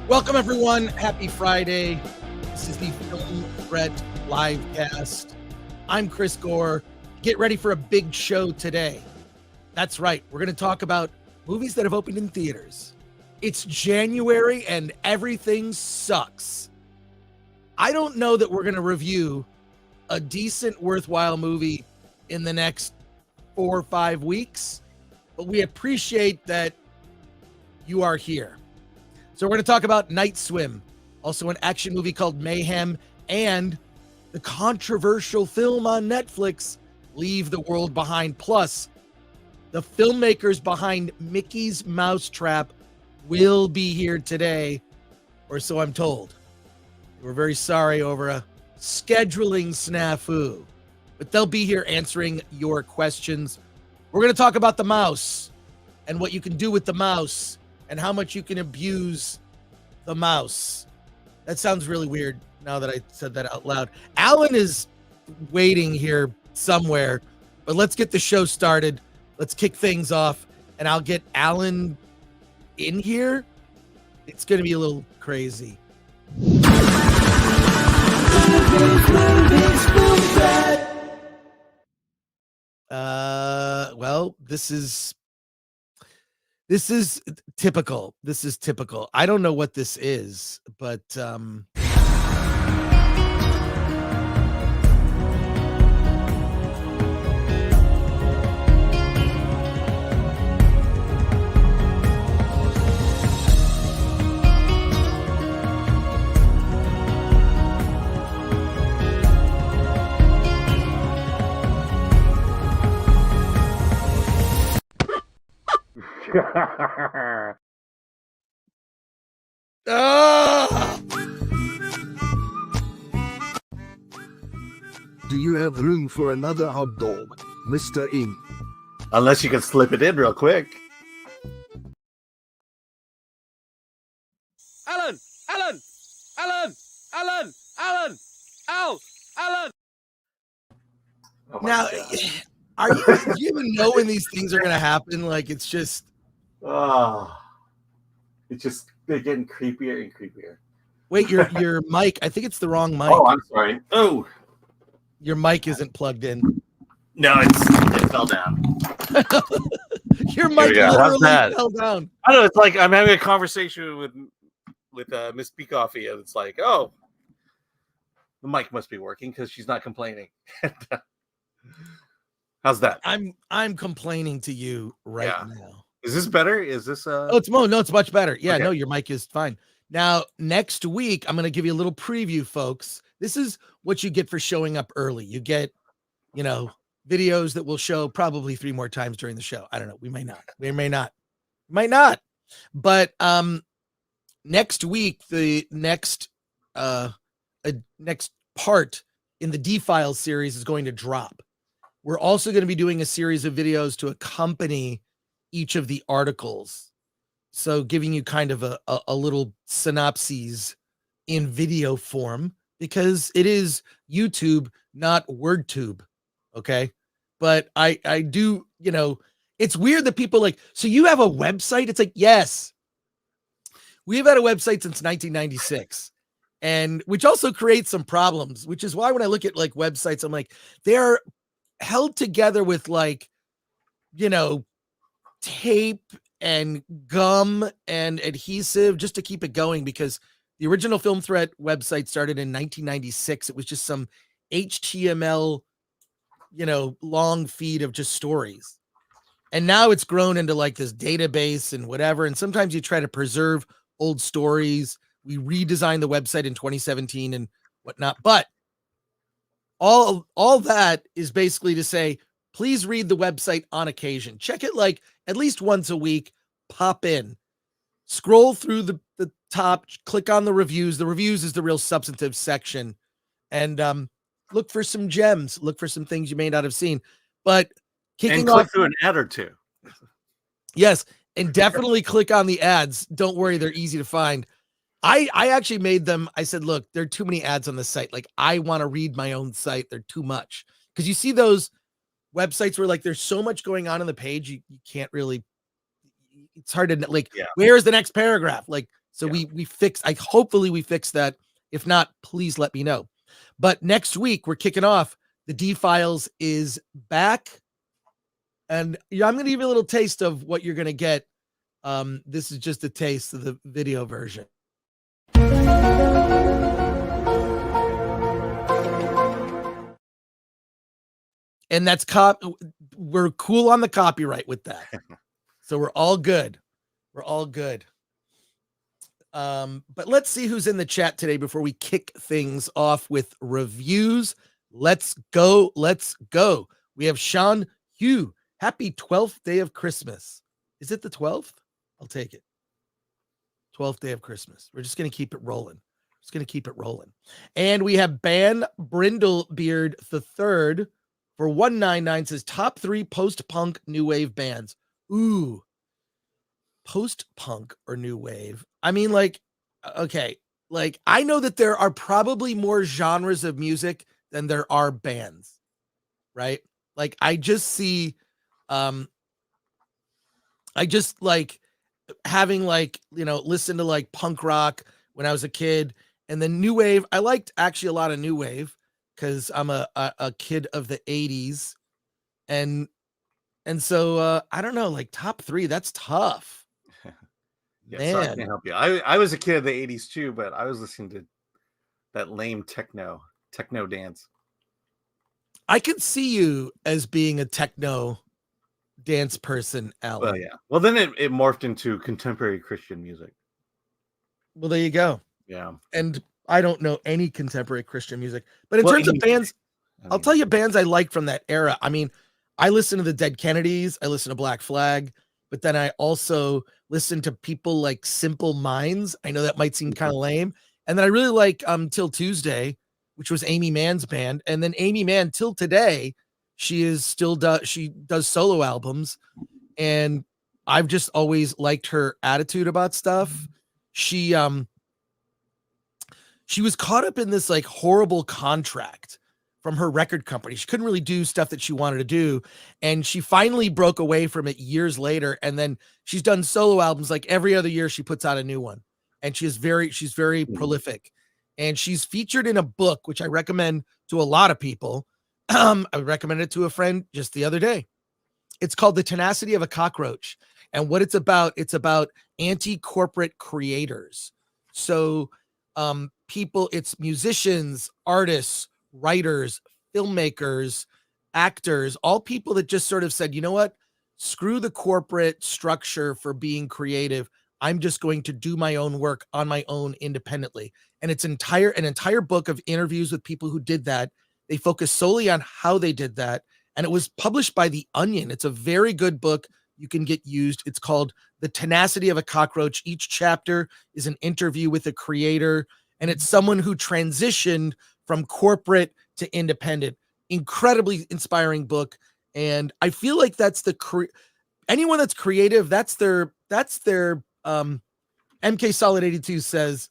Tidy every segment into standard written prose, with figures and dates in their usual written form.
Welcome, everyone. Happy Friday. This is the Film Threat Livecast. I'm Chris Gore. Get ready for a big show today. That's right. We're going to talk about movies that have opened in theaters. It's January and everything sucks. I don't know that we're going to review a decent, worthwhile movie in the next 4 or 5 weeks, but we appreciate that you are here. So we're going to talk about Night Swim, also an action movie called Mayhem, and the controversial film on Netflix, Leave the World Behind. Plus, the filmmakers behind Mickey's Mousetrap will be here today, or so I'm told. We're very sorry over a scheduling snafu, but they'll be here answering your questions. We're going to talk about the mouse and what you can do with the mouse and how much you can abuse the mouse. That sounds really weird now that I said that out loud. Alan is waiting here somewhere, but let's get the show started. Let's kick things off, and I'll get Alan in here. It's going to be a little crazy. Well, this is typical. This is typical. I don't know what this is, but Do you have room for another hot dog, Mr. Ing? Unless you can slip it in real quick. Alan! Alan! Alan! Alan! Alan! Al! Alan! Oh my now, God. do you even know when these things are going to happen? Like, it's just... They're getting creepier and creepier. Wait, your mic, I think it's the wrong mic. Oh, I'm sorry. Oh. Your mic isn't plugged in. No, it fell down. Your mic literally fell down. I don't know, it's like I'm having a conversation with Miss Beacoffee, and it's like, oh, the mic must be working because she's not complaining. How's that? I'm complaining to you right now. Is this better? Is this Oh, it's much better. Yeah, okay. No, your mic is fine. Now, next week, I'm going to give you a little preview, folks. This is what you get for showing up early. You get, videos that we'll show probably 3 more times during the show. I don't know. We may not. We may not. Might not. But next week, the next part in the D-Files series is going to drop. We're also going to be doing a series of videos to accompany each of the articles. So giving you kind of a little synopses in video form, because it is YouTube, not WordTube. Okay. But I do, it's weird that people like, so you have a website? It's like, yes, we've had a website since 1996, and which also creates some problems, which is why when I look at like websites, I'm like, they're held together with like, tape and gum and adhesive just to keep it going, because the original Film Threat website started in 1996. It was just some HTML, long feed of just stories. And now it's grown into like this database and whatever. And sometimes you try to preserve old stories. We redesigned the website in 2017 and whatnot. But all that is basically to say, please read the website on occasion. Check it like at least once a week. Pop in, scroll through the top, click on the reviews. The reviews is the real substantive section. And look for some gems, look for some things you may not have seen. But and click through an ad or two. Yes, and definitely click on the ads. Don't worry, they're easy to find. I actually made them. I said, look, there are too many ads on the site. Like, I want to read my own site. They're too much. Because you see those websites where like there's so much going on the page, you can't really, it's hard to like, where's the next paragraph? Like, so we fix, hopefully we fix that. If not, please let me know. But next week we're kicking off. The D-Files is back. And I'm going to give you a little taste of what you're going to get. This is just a taste of the video version. And that's we're cool on the copyright with that. So we're all good. We're all good. But let's see who's in the chat today before we kick things off with reviews. Let's go. Let's go. We have Sean Hugh. Happy 12th day of Christmas. Is it the 12th? I'll take it. 12th day of Christmas. We're just going to keep it rolling. Just going to keep it rolling. And we have Ban Brindlebeard III for 199 says top 3 post-punk new wave bands. Ooh. Post-punk or new wave. I mean, like, okay. Like, I know that there are probably more genres of music than there are bands. Right? Like, I just see I just like having like, listen to like punk rock when I was a kid, and then new wave. I liked actually a lot of new wave because I'm a kid of the 80s. And so I don't know, like top 3, that's tough. Yeah, so I can't help you. I was a kid of the 80s too, but I was listening to that lame techno dance. I could see you as being a techno dance person, Alan. Well, yeah. Well, then it morphed into contemporary Christian music. Well, there you go. Yeah. And I don't know any contemporary Christian music, but in terms of bands, I'll tell you bands I like from that era. I mean, I listen to the Dead Kennedys, I listen to Black Flag, but then I also listen to people like Simple Minds. I know that might seem kind of lame. And then I really like Till Tuesday, which was Amy Mann's band. And then Amy Mann till today, she does solo albums, and I've just always liked her attitude about stuff. She was caught up in this like horrible contract from her record company. She couldn't really do stuff that she wanted to do, and she finally broke away from it years later. And then she's done solo albums like every other year. She puts out a new one, and she's very prolific, and she's featured in a book which I recommend to a lot of people. I recommended it to a friend just the other day. It's called The Tenacity of a Cockroach. And what it's about anti-corporate creators. So people, it's musicians, artists, writers, filmmakers, actors, all people that just sort of said, you know what? Screw the corporate structure for being creative. I'm just going to do my own work on my own independently. And it's an entire book of interviews with people who did that. They focus solely on how they did that. And it was published by The Onion. It's a very good book. You can get used. It's called The Tenacity of a Cockroach. Each chapter is an interview with a creator, and it's someone who transitioned from corporate to independent. Incredibly inspiring book. And I feel like that's anyone that's creative, that's their MK Solid 82 says,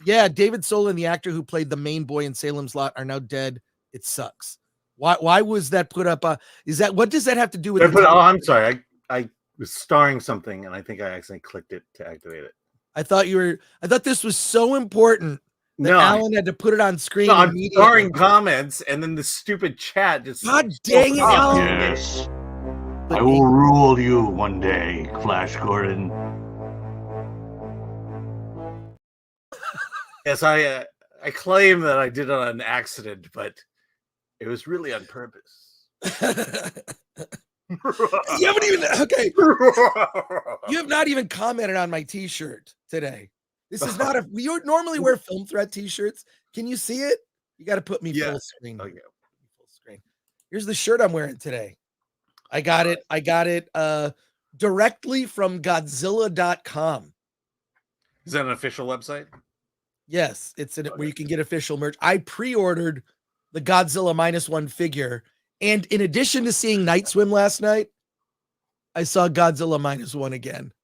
yeah, David Solon, the actor who played the main boy in Salem's Lot, are now dead. It sucks. Why was that put up? What does that have to do with? I'm sorry. I was starring something, and I think I accidentally clicked it to activate it. I thought this was so important that Alan had to put it on screen. No, I'm starring comments, and then the stupid chat just. God dang it, Alan! Yes, I will rule you one day, Flash Gordon. Yes, I claim that I did it on accident, but it was really on purpose. You haven't even You have not even commented on my T-shirt today. This is not we normally wear Film Threat T-shirts. Can you see it? You got to put me full screen. Oh, yeah. Full screen. Here's the shirt I'm wearing today. I got it directly from Godzilla.com. Is that an official website? Yes, it's where you can get official merch. I pre-ordered the Godzilla -1 figure, and in addition to seeing Night Swim last night, I saw Godzilla -1 again.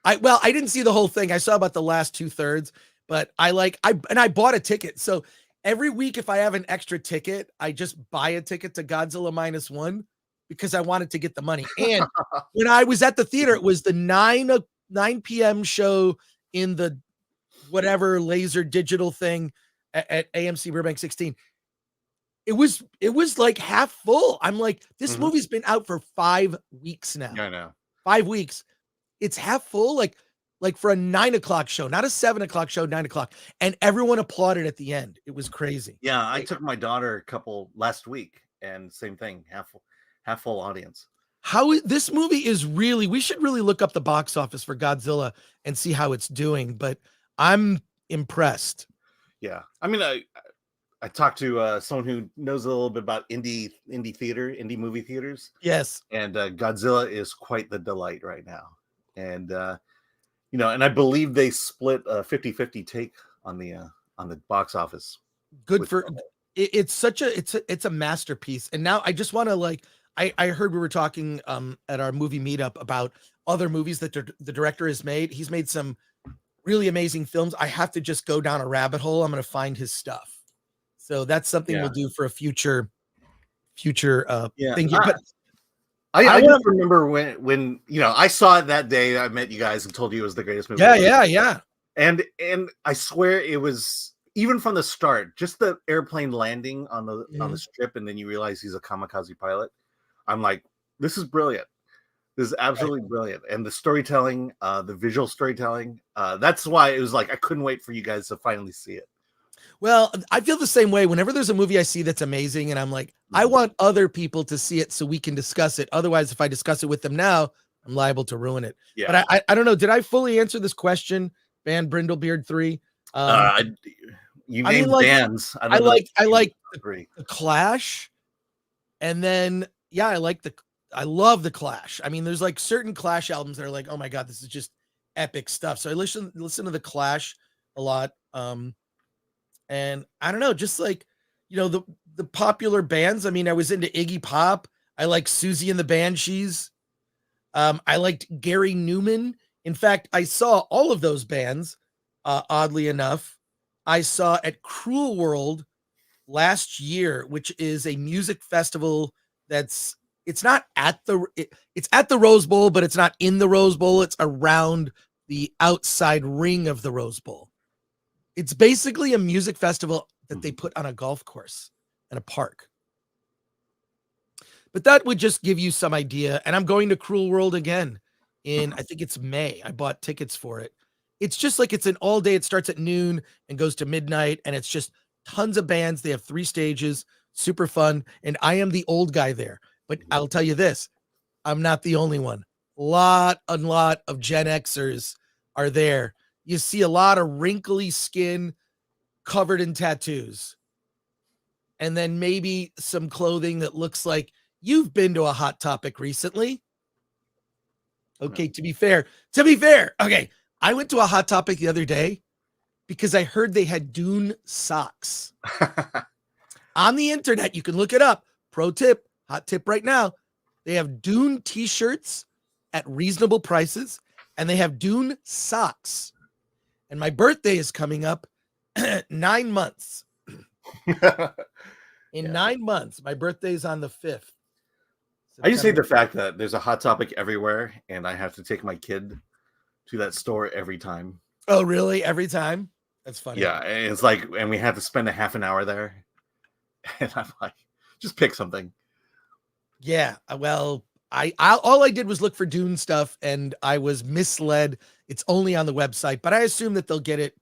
I didn't see the whole thing. I saw about the last 2/3, but I bought a ticket. So every week, if I have an extra ticket, I just buy a ticket to Godzilla -1 because I wanted to get the money. And when I was at the theater, it was the 9 p.m. show in the whatever laser digital thing at AMC Burbank 16. It was like half full. I'm like, this movie's been out for 5 weeks now. I know. 5 weeks. It's half full, like for a 9 o'clock show, not a 7 o'clock show, 9 o'clock. And everyone applauded at the end. It was crazy. Yeah, I took my daughter last week, and same thing, half full audience. This movie is really, we should really look up the box office for Godzilla and see how it's doing, but I'm impressed. Yeah. I mean, I talked to someone who knows a little bit about indie movie theaters. Yes. And Godzilla is quite the delight right now. And and I believe they split a 50-50 take on the box office. Good for it's a masterpiece. And now I just want to I heard we were talking at our movie meetup about other movies that the director has made. He's made some really amazing films. I have to just go down a rabbit hole. I'm going to find his stuff. So that's something we'll do for a future thing. But I just remember when I saw it that day. I met you guys and told you it was the greatest movie. Yeah. And I swear it was, even from the start, just the airplane landing on the strip, and then you realize he's a kamikaze pilot. I'm like, this is brilliant. This is absolutely brilliant. And the storytelling, the visual storytelling, that's why it was like I couldn't wait for you guys to finally see it. Well, I feel the same way. Whenever there's a movie I see that's amazing, and I'm like, I want other people to see it so we can discuss it. Otherwise, if I discuss it with them now, I'm liable to ruin it. Yeah. But I don't know. Did I fully answer this question, Van Brindlebeard 3? You named bands. I like the Clash, and then I love the Clash. I mean, there's like certain Clash albums that are like, oh my god, this is just epic stuff. So I listen to the Clash a lot. And I don't know, just like, the popular bands. I mean, I was into Iggy Pop. I like Susie and the Banshees. I liked Gary Newman. In fact, I saw all of those bands. Oddly enough, I saw at Cruel World last year, which is a music festival it's at the Rose Bowl, but it's not in the Rose Bowl. It's around the outside ring of the Rose Bowl. It's basically a music festival that they put on a golf course and a park. But that would just give you some idea. And I'm going to Cruel World again I think it's May. I bought tickets for it. It's just like it's an all day. It starts at noon and goes to midnight. And it's just tons of bands. They have 3 stages, super fun. And I am the old guy there. But I'll tell you this, I'm not the only one. A lot of Gen Xers are there. You see a lot of wrinkly skin covered in tattoos. And then maybe some clothing that looks like you've been to a Hot Topic recently. Okay, to be fair. Okay, I went to a Hot Topic the other day because I heard they had Dune socks. On the internet, you can look it up. Pro tip, hot tip right now. They have Dune t-shirts at reasonable prices, and they have Dune socks. And my birthday is coming up 9 months. In 9 months, my birthday is on the 5th. I just hate the fact that there's a Hot Topic everywhere, and I have to take my kid to that store every time. Oh, really? Every time? That's funny. Yeah, it's like, and we have to spend a half an hour there. And I'm like, just pick something. Yeah, well, all I did was look for Dune stuff, and I was misled. It's only on the website, but I assume that they'll get it.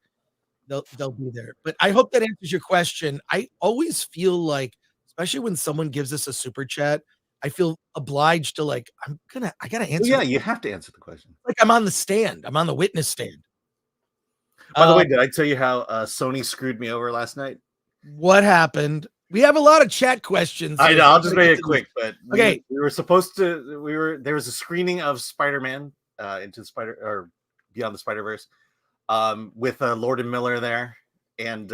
They'll be there. But I hope that answers your question. I always feel like, especially when someone gives us a super chat, I feel obliged to I gotta answer. Yeah, you have to answer the question. Like I'm on the stand. I'm on the witness stand. By the way, did I tell you how Sony screwed me over last night? What happened? We have a lot of chat questions. I here, know. so I'll we just gotta make get it to quick. But Okay. we were supposed to. There was a screening of Spider-Man into Beyond the Spider-Verse with Lord and Miller there, and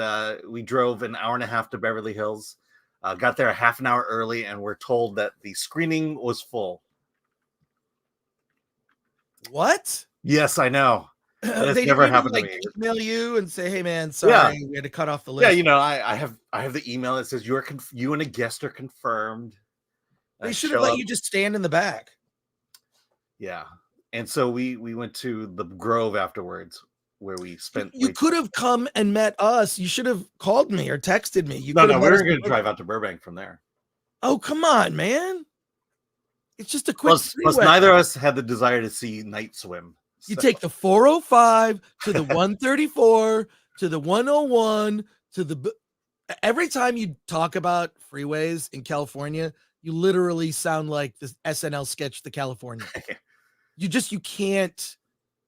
we drove an hour and a half to Beverly Hills. Got there a half an hour early, and we're told that the screening was full. What? Yes, I know. That's They never didn't happened to even me. email you and say, "Hey, man, sorry, we had to cut off the list." Yeah, I have the email that says you and a guest are confirmed. They should have let you just stand in the back. Yeah, and so we went to the Grove afterwards, where we spent. You could have come and met us. You should have called me or texted me. You No, we we're going to drive out to Burbank from there. Oh, come on, man! It's just a quick. Plus, neither of us had the desire to see Night Swim. You take the 405 to the 134 to the 101 to the. Every time you talk about freeways in California, you literally sound like this SNL sketch, The California. You can't.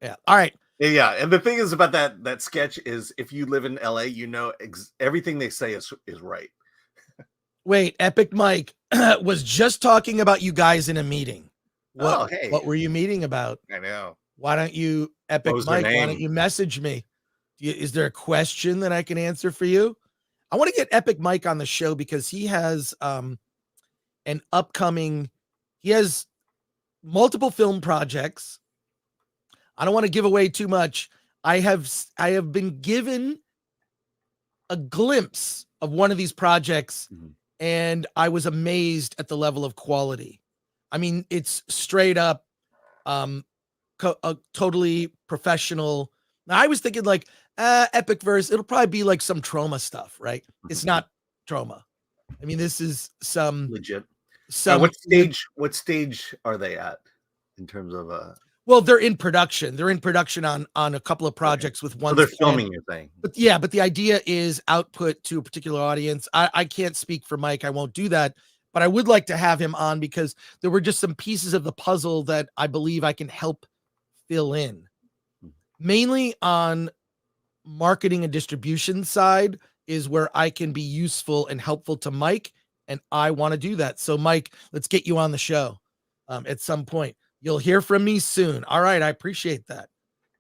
Yeah. All right. Yeah. And the thing is about that sketch is if you live in LA, everything they say is right. Wait, Epic Mike was just talking about you guys in a meeting. What were you meeting about? I know. Why don't you, Epic Mike, why don't you message me? Is there a question that I can answer for you? I want to get Epic Mike on the show because he has he has multiple film projects. I don't want to give away too much. I have been given a glimpse of one of these projects, and I was amazed at the level of quality. I mean, it's straight up a totally professional. Now, I was thinking Epic Verse, it'll probably be like some trauma stuff, right? It's not trauma. I mean, this is some legit. What stage are they at in terms of well, they're in production. They're in production on a couple of projects with one. So they're filming your thing. But the idea is output to a particular audience. I can't speak for Mike. I won't do that. But I would like to have him on because there were just some pieces of the puzzle that I believe I can help fill in. Mainly on marketing and distribution side is where I can be useful and helpful to Mike. And I want to do that. So Mike, let's get you on the show at some point. You'll hear from me soon. All right. I appreciate that.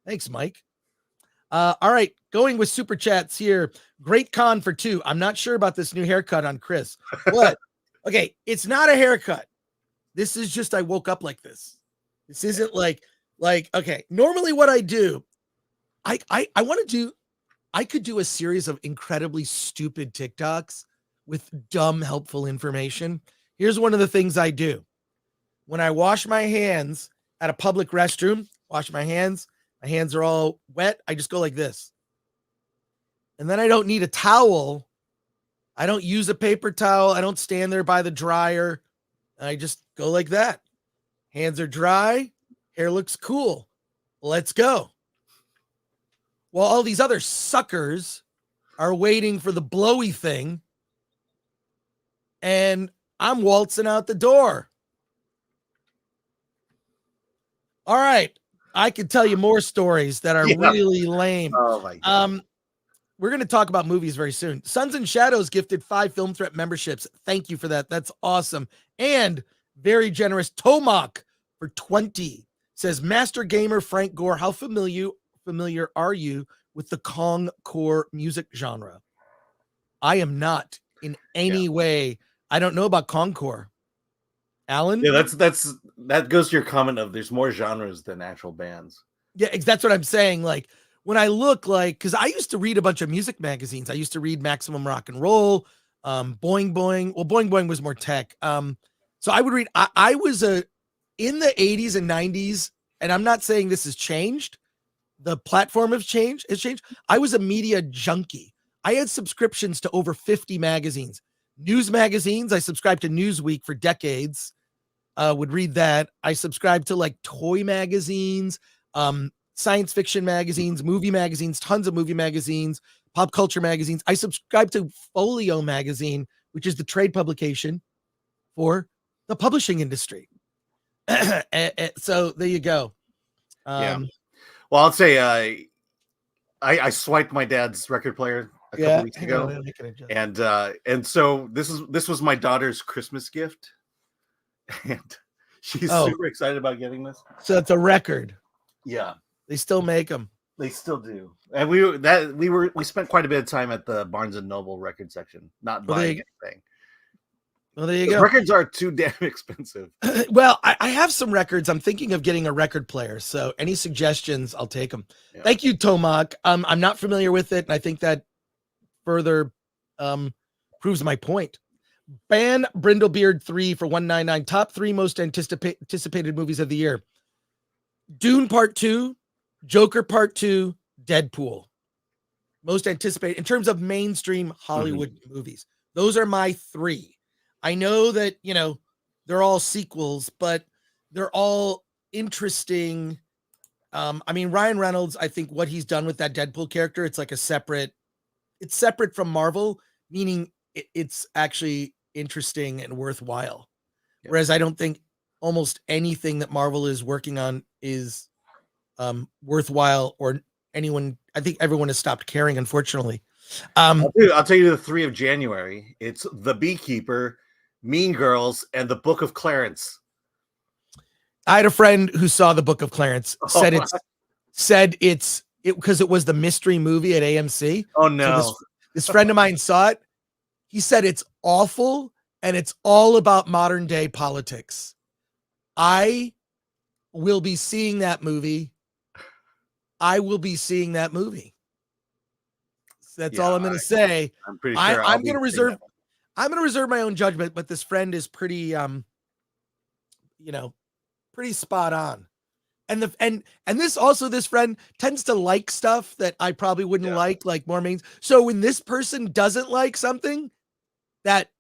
Thanks, Mike. All right. Going with super chats here. Great con for 2. I'm not sure about this new haircut on Chris. What? Okay. It's not a haircut. This is just, I woke up like this. This isn't okay. Normally what I do, I could do a series of incredibly stupid TikToks with dumb, helpful information. Here's one of the things I do. When I wash my hands at a public restroom, my hands are all wet. I just go like this. And then I don't need a towel. I don't use a paper towel. I don't stand there by the dryer. I just go like that. Hands are dry. Hair looks cool. Let's go. While all these other suckers are waiting for the blowy thing, and I'm waltzing out the door. All right. I could tell you more stories that are really lame. Oh my God. We're going to talk about movies very soon. Sons and Shadows gifted 5 Film Threat memberships. Thank you for that. That's awesome. And very generous Tomac for 20 says, Master Gamer Frank Gore, how familiar are you with the Kongcore music genre? I am not in any way. I don't know about Kongcore. Alan? Yeah, that goes to your comment of there's more genres than actual bands. Yeah, that's what I'm saying. When I look because I used to read a bunch of music magazines. I used to read Maximum Rock and Roll, Boing Boing. Well, Boing Boing was more tech. So I would read, I was in the 80s and 90s, and I'm not saying this has changed. The platform has changed. I was a media junkie. I had subscriptions to over 50 magazines. News magazines. I subscribed to Newsweek for decades. Would read that. I subscribed to toy magazines, science fiction magazines, movie magazines, tons of movie magazines, pop culture magazines. I subscribed to Folio magazine, which is the trade publication for the publishing industry. So there you go. Well, I'll say I swiped my dad's record player a couple weeks ago, and so this was my daughter's Christmas gift, and she's super excited about getting this. So it's a record. Yeah, they still make them. They still do, and we spent quite a bit of time at the Barnes and Noble record section, not buying anything. Well, there you go. Records are too damn expensive. Well, I have some records. I'm thinking of getting a record player. So any suggestions, I'll take them. Yeah. Thank you, Tomak. I'm not familiar with it, and I think that further proves my point. Ban Brindlebeard 3 for $199. Top 3 most anticipated movies of the year. Dune Part 2, Joker Part 2, Deadpool. Most anticipated in terms of mainstream Hollywood movies. Those are my 3. I know that, they're all sequels, but they're all interesting. I mean, Ryan Reynolds, I think what he's done with that Deadpool character, it's like it's separate from Marvel, meaning it's actually interesting and worthwhile. Yeah. Whereas I don't think almost anything that Marvel is working on is worthwhile or anyone. I think everyone has stopped caring, unfortunately. I'll tell you the 3 of January. It's The Beekeeper, Mean Girls, and The Book of Clarence. I had a friend who saw The Book of Clarence, said it's because it was the mystery movie at AMC. Oh no. So this friend of mine saw it. He said it's awful and it's all about modern day politics. I will be seeing that movie. So that's all I'm going to say. I'm pretty sure I'm going to reserve. I'm going to reserve my own judgment, but this friend is pretty, pretty spot on. And this friend tends to like stuff that I probably wouldn't like more mains. So when this person doesn't like something,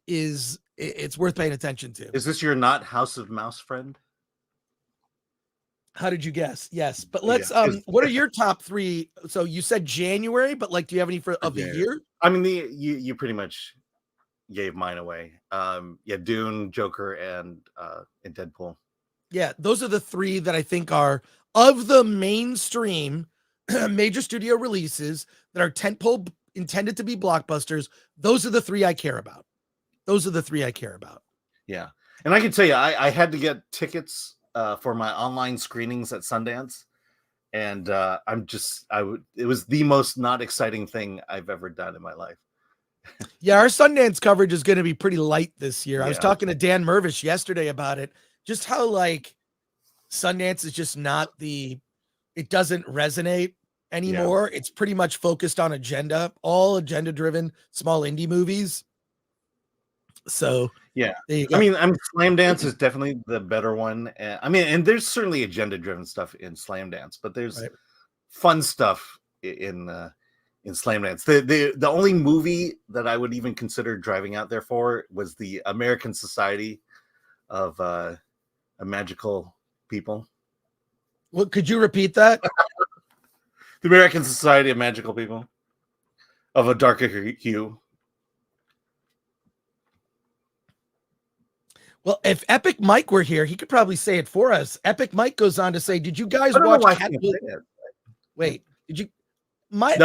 it's worth paying attention to. Is this your not House of Mouse friend? How did you guess? Yes, but let's. What are your top 3? So you said January, but do you have any of the year? I mean, you pretty much gave mine away. Dune, Joker, and Deadpool. Yeah, those are the 3 that I think are of the mainstream major studio releases that are tentpole intended to be blockbusters. Those are the 3 I care about. Yeah, and I can tell you, I had to get tickets for my online screenings at Sundance, and it was the most not exciting thing I've ever done in my life. Yeah, our Sundance coverage is going to be pretty light this year. I was talking to Dan Mervish yesterday about it, just how Sundance is just not it doesn't resonate anymore. Yeah. It's pretty much focused on all agenda driven small indie movies. So yeah, I mean, Slamdance is definitely the better one. And there's certainly agenda driven stuff in Slamdance, but there's fun stuff in Slamdance. The only movie that I would even consider driving out there for was the American Society of Magical People. What, could you repeat that? The American Society of Magical People of a darker hue. Well, if Epic Mike were here, he could probably say it for us. Epic Mike goes on to say, "Did you guys watch Cat Williams?" Wait, did you? What?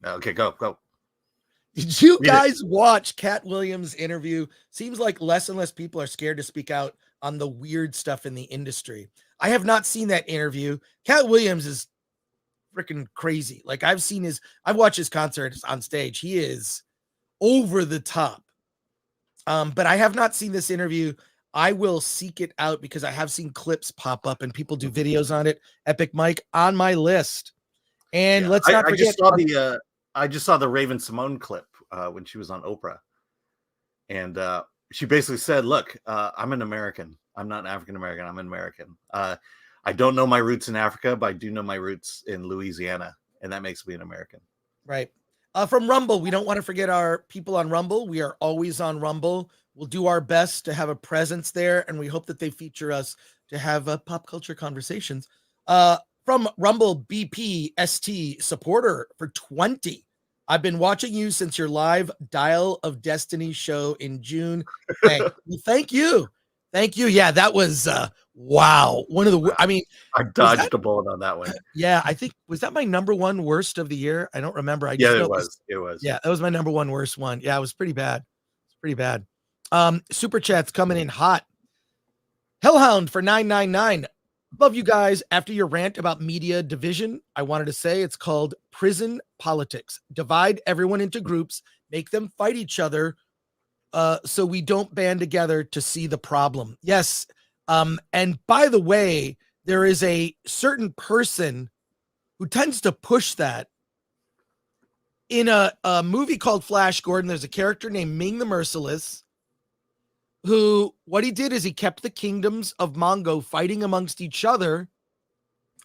Okay, go. Did you guys watch Cat Williams' interview? Seems like less and less people are scared to speak out on the weird stuff in the industry. I have not seen that interview. Cat Williams is freaking crazy. I've watched his concerts on stage. He is over the top. But I have not seen this interview. I will seek it out because I have seen clips pop up and people do videos on it. Epic Mike on my list. And let's not forget. I just saw the Raven Simone clip when she was on Oprah. And she basically said, look, I'm an American. I'm not African American. I'm an American. I don't know my roots in Africa, but I do know my roots in Louisiana. And that makes me an American. Right. From Rumble, we don't want to forget our people on Rumble. We are always on Rumble. We'll do our best to have a presence there, and we hope that they feature us to have pop culture conversations. From Rumble BPST supporter for 20. I've been watching you since your live Dial of Destiny show in June. Well, thank you. Thank you. Yeah, that was wow. One of the I mean, I dodged a bullet on that one. yeah, I think was that my number one worst of the year? I don't remember. I just Yeah, know it was. It was. yeah, that was my number one worst one. Yeah, it was pretty bad. It's pretty bad. Super chats coming in hot. Hellhound for 999. Love you guys. After your rant about media division, I wanted to say it's called prison politics. Divide everyone into groups, make them fight each other, so we don't band together to see the problem. Yes. And by the way, there is a certain person who tends to push that. In a movie called Flash Gordon, there's a character named Ming the Merciless who, what he did is he kept the kingdoms of Mongo fighting amongst each other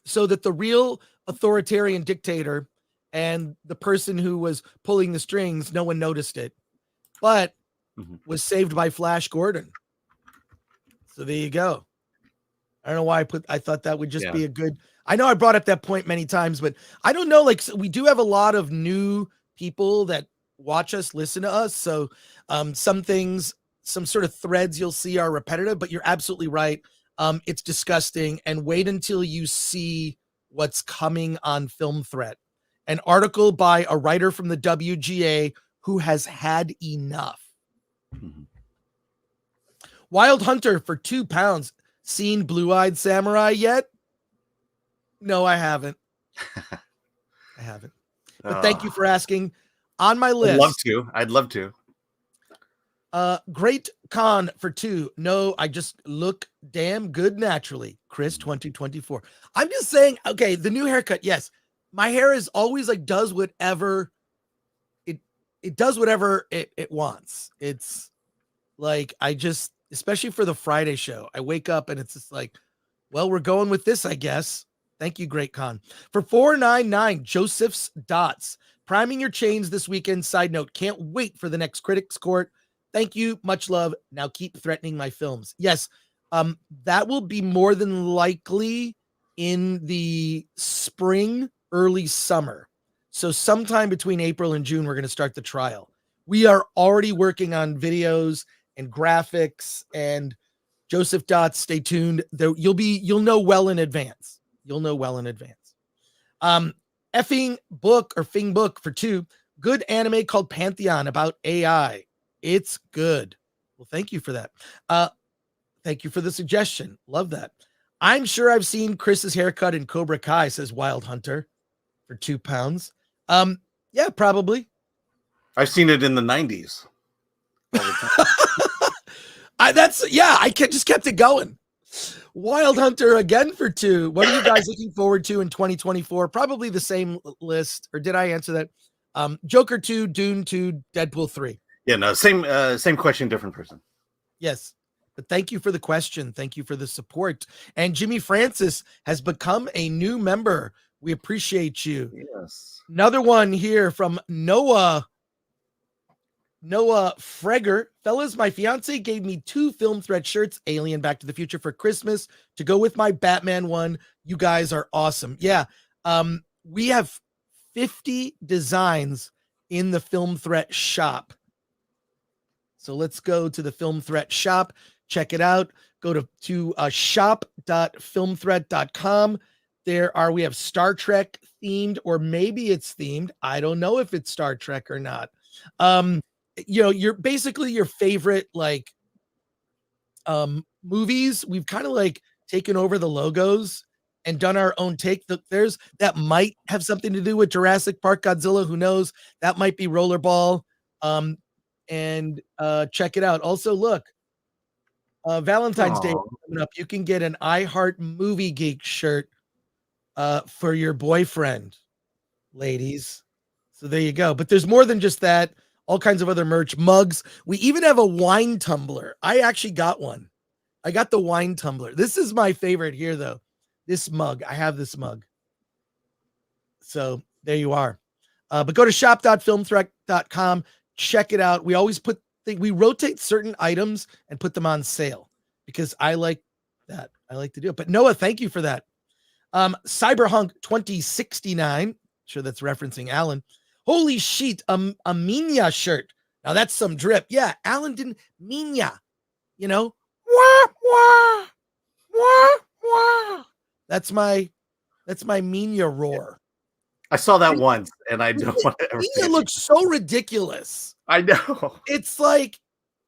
so that the real authoritarian dictator and the person who was pulling the strings, no one noticed it, but was saved by Flash Gordon. So there you go. I don't know why I thought that would just be a good, I know I brought up that point many times, but I don't know, like we do have a lot of new people that watch us, listen to us. So some things, some sort of threads you'll see are repetitive, but you're absolutely right. It's disgusting. And wait until you see what's coming on Film Threat. An article by a writer from the WGA who has had enough. Wild Hunter for £2. Seen Blue-Eyed Samurai yet? No, I haven't. I haven't. But thank you for asking. On my list. I'd love to. Great Con for 2. No, I just look damn good naturally. Chris 2024. I'm just saying, okay, the new haircut. Yes. My hair is always like does whatever it does whatever it wants. It's like I just, especially for the Friday show, I wake up and it's just like, well, we're going with this, I guess. Thank you, Great Con. For $4.99, Joseph's Dots. Priming your chains this weekend. Side note, can't wait for the next Critics Court. Thank you. Much love. Now keep threatening my films. Yes, that will be more than likely in the spring, early summer. So sometime between April and June, we're going to start the trial. We are already working on videos and graphics, and Joseph Dots, stay tuned. You'll know well in advance. You'll know well in advance. Effing book or Fing book for 2. Good anime called Pantheon about AI. It's good. Well, thank you for that. Thank you for the suggestion. Love that. I'm sure I've seen Chris's haircut in Cobra Kai, says Wild Hunter for £2. Yeah, probably. I've seen it in the 90s. I just kept it going. Wild Hunter again for 2. What are you guys looking forward to in 2024? Probably the same list, or did I answer that? Joker 2, Dune 2, Deadpool 3. Yeah, no, same question, different person. Yes, but thank you for the question. Thank you for the support. And Jimmy Francis has become a new member. We appreciate you. Yes. Another one here from Noah Freger. Fellas, my fiance gave me 2 Film Threat shirts, Alien Back to the Future, for Christmas to go with my Batman one. You guys are awesome. Yeah. We have 50 designs in the Film Threat shop. So let's go to the Film Threat shop. Check it out. Go to shop.filmthreat.com. We have Star Trek themed, or maybe it's themed. I don't know if it's Star Trek or not. You're basically your favorite movies. We've kind of like taken over the logos and done our own take. That might have something to do with Jurassic Park, Godzilla. Who knows? That might be Rollerball. And check it out. Also, look, Valentine's Day coming up. You can get an I Heart Movie Geek shirt for your boyfriend, ladies. So there you go. But there's more than just that. All kinds of other merch, mugs. We even have a wine tumbler. I actually got one. I got the wine tumbler. This is my favorite here, though. This mug. I have this mug. So there you are. But go to shop.filmthreat.com. Check it out. We always we rotate certain items and put them on sale because I like that. I like to do it. But Noah, thank you for that. Cyberhunk 2069. Sure, that's referencing Alan. Holy shit, a Minya shirt. Now that's some drip. Yeah, Alan didn't Minya, you know. Wah, wah, wah, wah. That's my Minya roar. I saw that once, and I don't want to ever see Minya it. looks so ridiculous. I know. It's like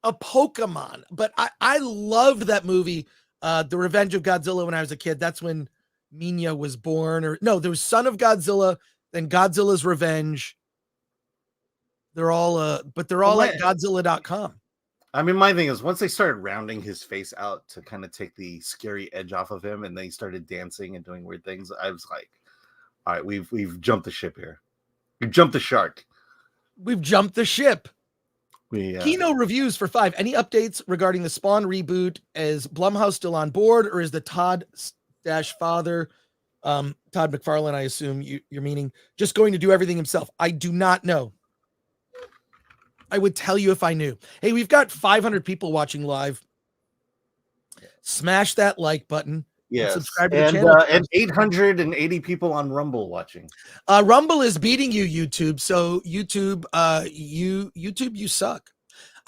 a Pokemon, but I loved that movie, The Revenge of Godzilla, when I was a kid. That's when Minya was born. Or no, there was Son of Godzilla, then Godzilla's Revenge. They're all but they're all at Godzilla.com. I mean, my thing is, once they started rounding his face out to kind of take the scary edge off of him, and they started dancing and doing weird things, I was like, all right, we've jumped the ship here. We've jumped the shark. We've jumped the ship. Kino reviews for 5. Any updates regarding the Spawn reboot? Is Blumhouse still on board, or is the Todd-father, Todd McFarlane, I assume you're meaning, just going to do everything himself? I do not know. I would tell you if I knew. Hey, we've got 500 people watching live. Smash that like button. Yes. Subscribe to the channel. And 880 people on Rumble watching. Rumble is beating you, YouTube. So YouTube, you suck.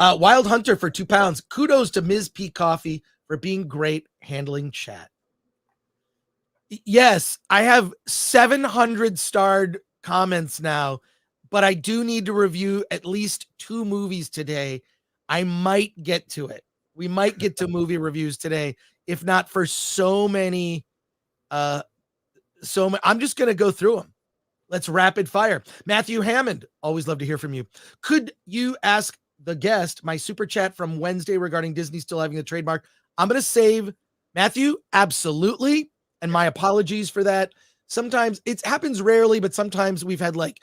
Wild Hunter for £2. Kudos to Ms. P Coffee for being great handling chat. Yes, I have 700 starred comments now, but I do need to review at least 2 movies today. I might get to it. We might get to movie reviews today, if not for so many. I'm just going to go through them. Let's rapid fire. Matthew Hammond, always love to hear from you. Could you ask the guest my super chat from Wednesday regarding Disney still having the trademark? I'm going to save Matthew. Absolutely. And my apologies for that. Sometimes it happens rarely, but sometimes we've had like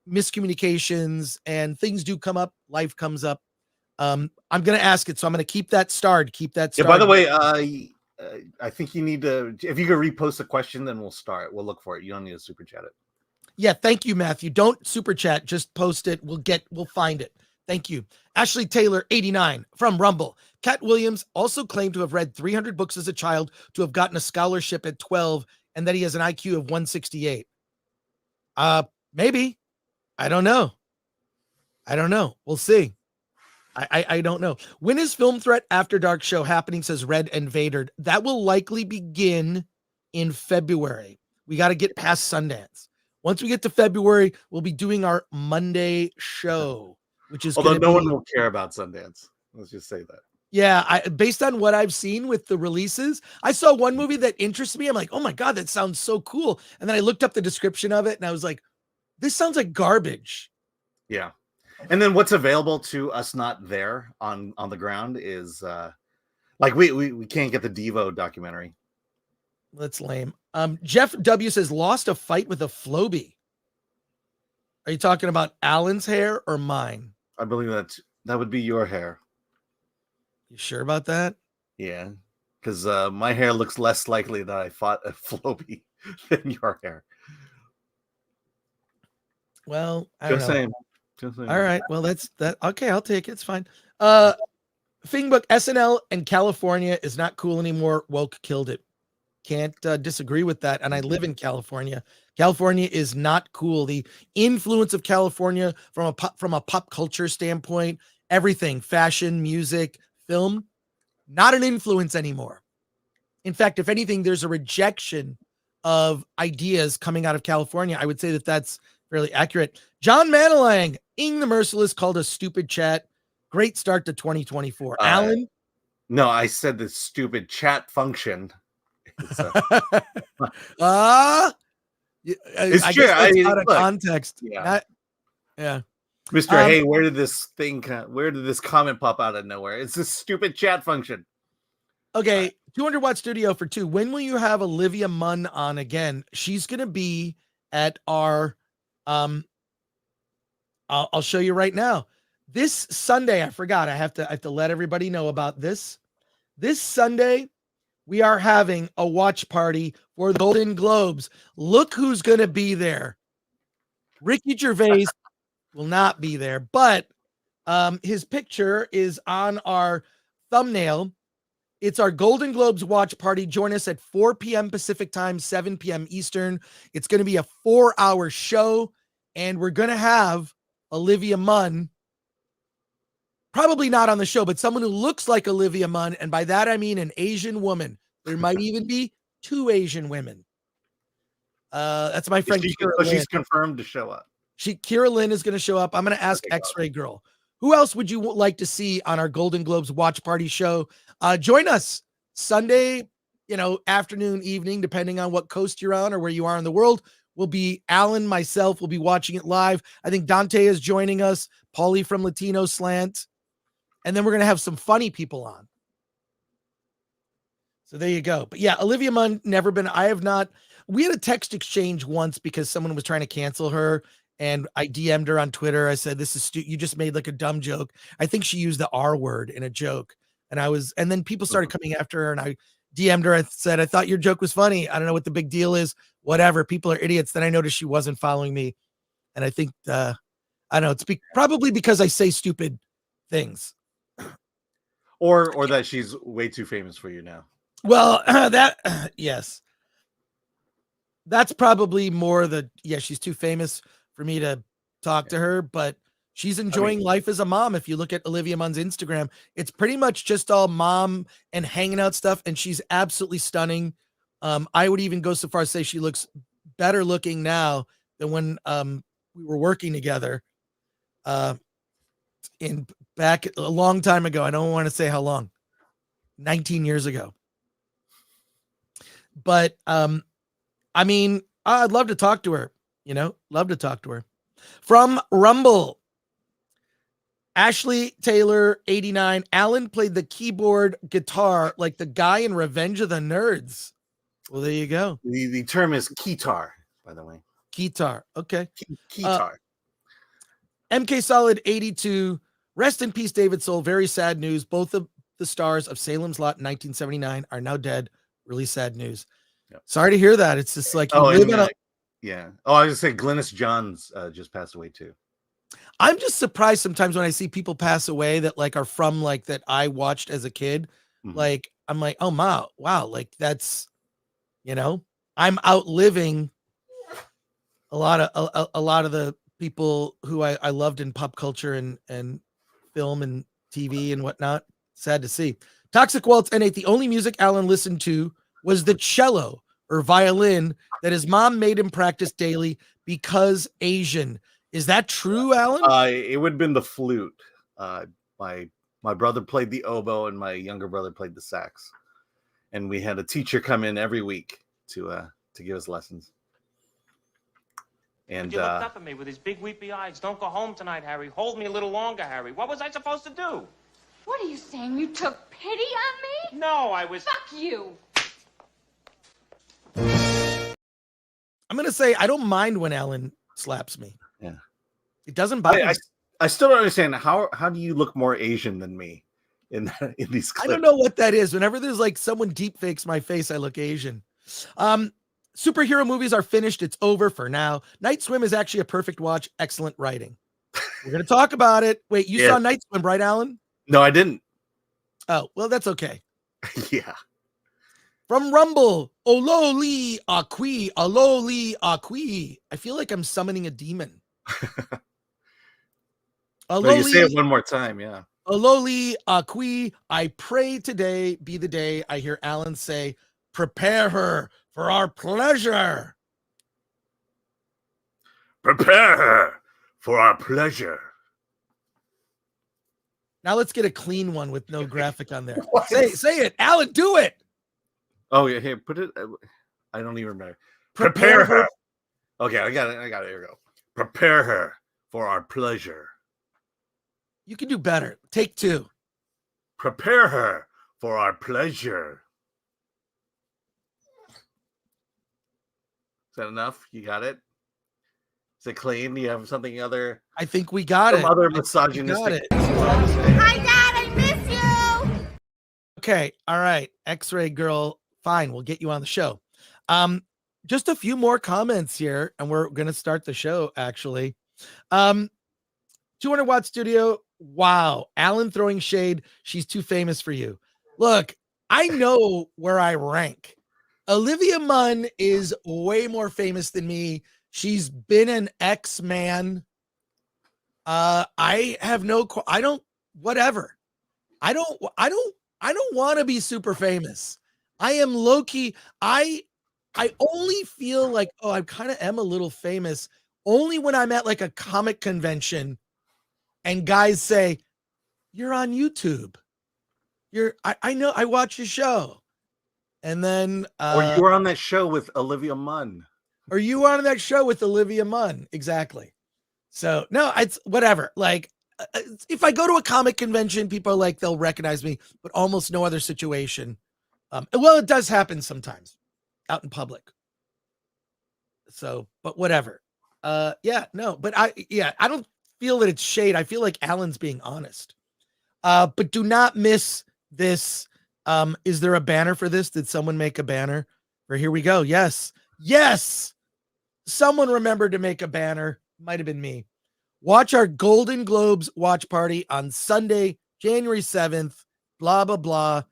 miscommunications and things do come up. Life comes up. I'm going to ask it. So I'm going to keep that starred. Yeah, by the way, I think you need to, if you could repost the question, then we'll start. We'll look for it. You don't need to super chat it. Yeah. Thank you, Matthew. Don't super chat. Just post it. We'll find it. Thank you. Ashley Taylor, 89 from Rumble. Cat Williams also claimed to have read 300 books as a child, to have gotten a scholarship at 12, and that he has an IQ of 168. Maybe. I don't know. We'll see. I don't know. When is Film Threat After Dark show happening, says Red and Vader. That will likely begin in February. We got to get past Sundance. Once we get to February, we'll be doing our Monday show, which is although no one will care about Sundance. Let's just say that. Yeah, based on what I've seen with the releases, I saw one movie that interests me. I'm like, oh my God, that sounds so cool. And then I looked up the description of it and I was like, this sounds like garbage. Yeah. And then what's available to us not there on the ground is like we can't get the Devo documentary. That's lame. Jeff W says lost a fight with a Floby. Are you talking about Alan's hair or mine? I believe that would be your hair. You sure about that? Yeah, because my hair looks less likely that I fought a Floby than your hair. Well, I don't know. Saying. All right. Well, that's that. Okay, I'll take it. It's fine. Fingbook, SNL and California is not cool anymore. Woke killed it. Can't disagree with that. And I live in California. California is not cool. The influence of California from a pop culture standpoint, everything, fashion, music, film, not an influence anymore. In fact, if anything, there's a rejection of ideas coming out of California. I would say that that's fairly accurate. John Manilang, Ing the Merciless, called a stupid chat. Great start to 2024. Alan? No, I said the stupid chat function. It's true. Out of context. Yeah. Yeah. Mr. Hey, where did this comment pop out of nowhere? It's this stupid chat function. Okay, 200 Watt Studio for 2. When will you have Olivia Munn on again? She's going to be at our I'll show you right now. This Sunday, I forgot. I have to let everybody know about this. This Sunday, we are having a watch party for the Golden Globes. Look who's going to be there. Ricky Gervais will not be there, but his picture is on our thumbnail. It's our Golden Globes watch party. Join us at 4 p.m. Pacific time, 7 p.m. Eastern. It's going to be a 4-hour show. and we're going to have Olivia Munn, probably not on the show, but someone who looks like Olivia Munn. And by that, I mean an Asian woman. There might even be 2 Asian women. That's my friend. She's confirmed to show up. Kira Lynn is going to show up. I'm going to ask X-Ray Girl. Who else would you like to see on our Golden Globes watch party show? Join us Sunday, afternoon, evening, depending on what coast you're on or where you are in the world. Will be Alan, myself, will be watching it live. I think Dante is joining us, Paulie from Latino Slant. And then we're going to have some funny people on. So there you go. But yeah, Olivia Munn, never been. We had a text exchange once because someone was trying to cancel her. And I DM'd her on Twitter. I said, this is you just made like a dumb joke. I think she used the R word in a joke. And then people started coming after her, and I DM'd her. I said, I thought your joke was funny. I don't know what the big deal is. Whatever. People are idiots. Then I noticed she wasn't following me. And I think, I don't know. It's probably because I say stupid things. Or that she's way too famous for you now. Well, yes. That's probably more she's too famous for me to talk to her, but she's enjoying life as a mom. If you look at Olivia Munn's Instagram, it's pretty much just all mom and hanging out stuff. And she's absolutely stunning. I would even go so far as say she looks better looking now than when we were working together back a long time ago. I don't want to say how long, 19 years ago. But I'd love to talk to her, love to talk to her. From Rumble, Ashley Taylor, 89. Alan played the keyboard guitar like the guy in Revenge of the Nerds. Well, there you go. The term is keytar, by the way. Keytar. Okay. Keytar. MK Solid, 82. Rest in peace, David Soul. Very sad news. Both of the stars of Salem's Lot in 1979 are now dead. Really sad news. Yep. Sorry to hear that. It's just like, yeah. Oh, I was going to say Glynis Johns just passed away too. I'm just surprised sometimes when I see people pass away that like are from like that I watched as a kid. Mm-hmm. Like, I'm like, oh wow. Like that's, I'm outliving a lot of the people who I loved in pop culture and film and TV and whatnot. Sad to see. Toxic Waltz N8. The only music Alan listened to was the cello or violin that his mom made him practice daily because Asian. Is that true, Alan? It would have been the flute. My brother played the oboe and my younger brother played the sax. And we had a teacher come in every week to give us lessons. And you looked up at me with his big weepy eyes. Don't go home tonight, Harry. Hold me a little longer, Harry. What was I supposed to do? What are you saying? You took pity on me? No, I was... Fuck you! I'm going to say I don't mind when Alan slaps me. Yeah. It doesn't bother me. I still don't understand how do you look more Asian than me in these clips? I don't know what that is. Whenever there's like someone deep fakes my face, I look Asian. Superhero movies are finished. It's over for now. Night Swim is actually a perfect watch. Excellent writing. We're going to talk about it. Wait, you saw Night Swim, right, Alan? No, I didn't. Oh, well, that's okay. Yeah. From Rumble, Ololi Akwi, Ololi Akwi. I feel like I'm summoning a demon. Well, you say it one more time, yeah. Ololi Akwi, I pray today be the day I hear Alan say, prepare her for our pleasure. Prepare her for our pleasure. Now let's get a clean one with no graphic on there. Say it. Alan, do it. Oh, yeah. Here, put it. I don't even remember. Prepare her. Okay, I got it. Here we go. Prepare her for our pleasure. You can do better. Take 2. Prepare her for our pleasure. Is that enough? You got it? Is it clean? Do you have something other? I think we got it. Other misogynistic. Hi, Dad. I miss you. Okay. All right. X-Ray Girl. Fine. We'll get you on the show. Just a few more comments here, and we're going to start the show, actually. 200 Watt Studio. Wow. Alan throwing shade. She's too famous for you. Look, I know where I rank. Olivia Munn is way more famous than me. She's been an X-Man. I have no, I don't, whatever. I don't want to be super famous. I am low key. I only feel like, oh, I kind of am a little famous only when I'm at like a comic convention and guys say, you're on YouTube. I know, I watch your show. And then, or you were on that show with Olivia Munn. Or you were on that show with Olivia Munn. Exactly. So no, it's whatever. Like if I go to a comic convention, people are like, they'll recognize me, but almost no other situation. Well, it does happen sometimes out in public. So, but whatever. Yeah, no, but I don't feel that it's shade. I feel like Alan's being honest. But do not miss this. Is there a banner for this? Did someone make a banner? Or here we go. Yes. Someone remembered to make a banner. Might have been me. Watch our Golden Globes watch party on Sunday, January 7th. Blah, blah, blah.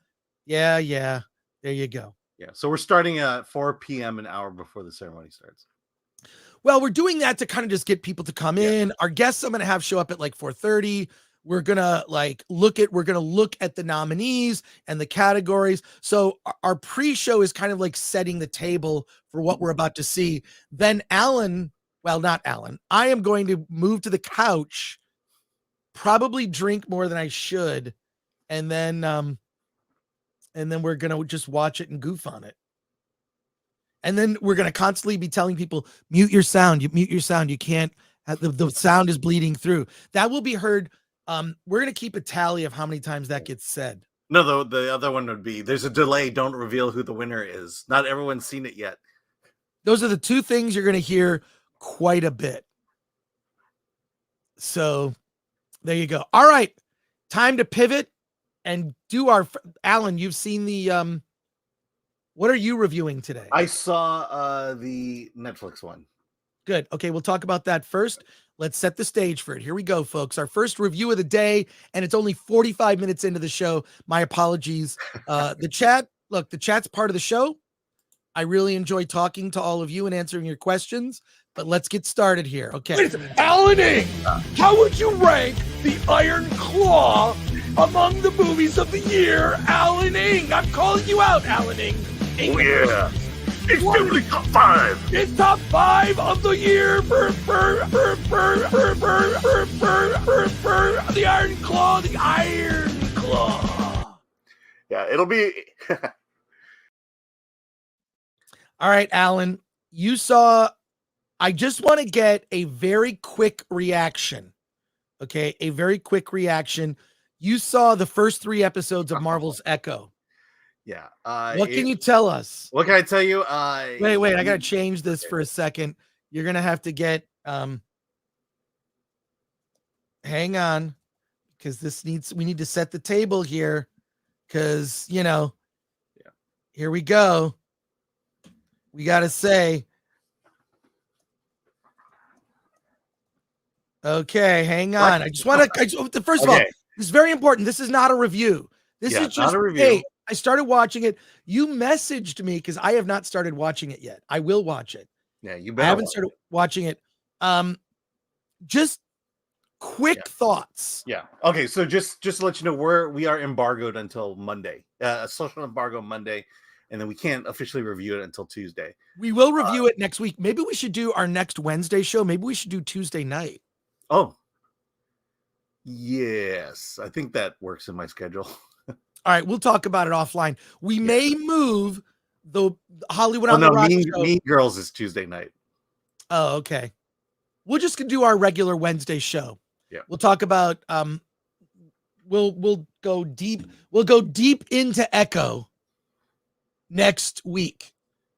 Yeah. There you go. Yeah. So we're starting at 4 p.m. an hour before the ceremony starts. Well, we're doing that to kind of just get people to come in. Our guests I'm going to have show up at like 4:30. We're going to look at the nominees and the categories. So our pre-show is kind of like setting the table for what we're about to see. Then not Alan, I am going to move to the couch, probably drink more than I should. And then we're going to just watch it and goof on it. And then we're going to constantly be telling people, mute your sound. You can't, the sound is bleeding through. That will be heard. We're going to keep a tally of how many times that gets said. No, the other one would be, there's a delay. Don't reveal who the winner is. Not everyone's seen it yet. Those are the two things you're going to hear quite a bit. So there you go. All right. Time to pivot and do our, Alan, you've seen the, what are you reviewing today? I saw the Netflix one. Good. Okay, we'll talk about that first. Let's set the stage for it. Here we go, folks. Our first review of the day, and it's only 45 minutes into the show. My apologies. The chat's part of the show. I really enjoy talking to all of you and answering your questions, but let's get started here. Okay. Alan Ing, how would you rank The Iron Claw among the movies of the year? Alan Ing, I'm calling you out, Alan Ing. Oh yeah, it's definitely top 5. It's top 5 of the year. The Iron Claw, the Iron Claw. Yeah, it'll be. All right, Alan, you saw, I just want to get a very quick reaction. Okay, a very quick reaction. You saw the first 3 episodes of Marvel's Echo. Yeah. What can you tell us? What can I tell you? Wait, I got to change this for a second. You're going to have to get, hang on, because we need to set the table here. Because, here we go. We got to say, okay, hang on. I just want to, first of all, this is very important. This is not a review. This is just not a review. Hey, I started watching it. You messaged me because I have not started watching it yet. I will watch it. Yeah, you better. I haven't started watching it. Just quick thoughts. Yeah. Okay. So just to let you know, we are embargoed until Monday. A social embargo Monday, and then we can't officially review it until Tuesday. We will review it next week. Maybe we should do our next Wednesday show. Maybe we should do Tuesday night. Oh. Yes, I think that works in my schedule. All right, we'll talk about it offline. We may move the Hollywood on the Rock show. Mean Girls is Tuesday night. Oh, okay. We're just gonna do our regular Wednesday show. Yeah. We'll talk about we'll go deep. We'll go deep into Echo next week.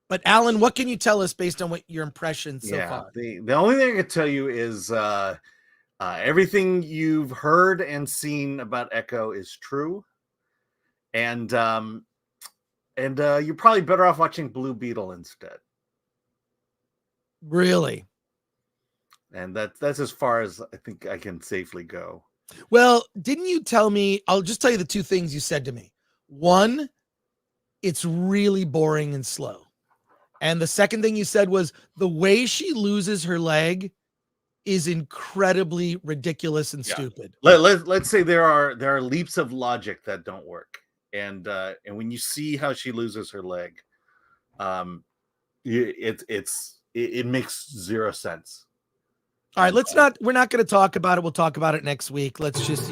But Alan, what can you tell us based on what your impressions so far? The only thing I can tell you is everything you've heard and seen about Echo is true. And you're probably better off watching Blue Beetle instead. Really? And that's as far as I think I can safely go. Well, didn't you tell me? I'll just tell you the 2 things you said to me. 1, it's really boring and slow. And the second thing you said was the way she loses her leg is incredibly ridiculous and stupid. Let's say there are leaps of logic that don't work, and when you see how she loses her leg, it makes zero sense. All right, we're not going to talk about it. We'll talk about it next week. Let's just,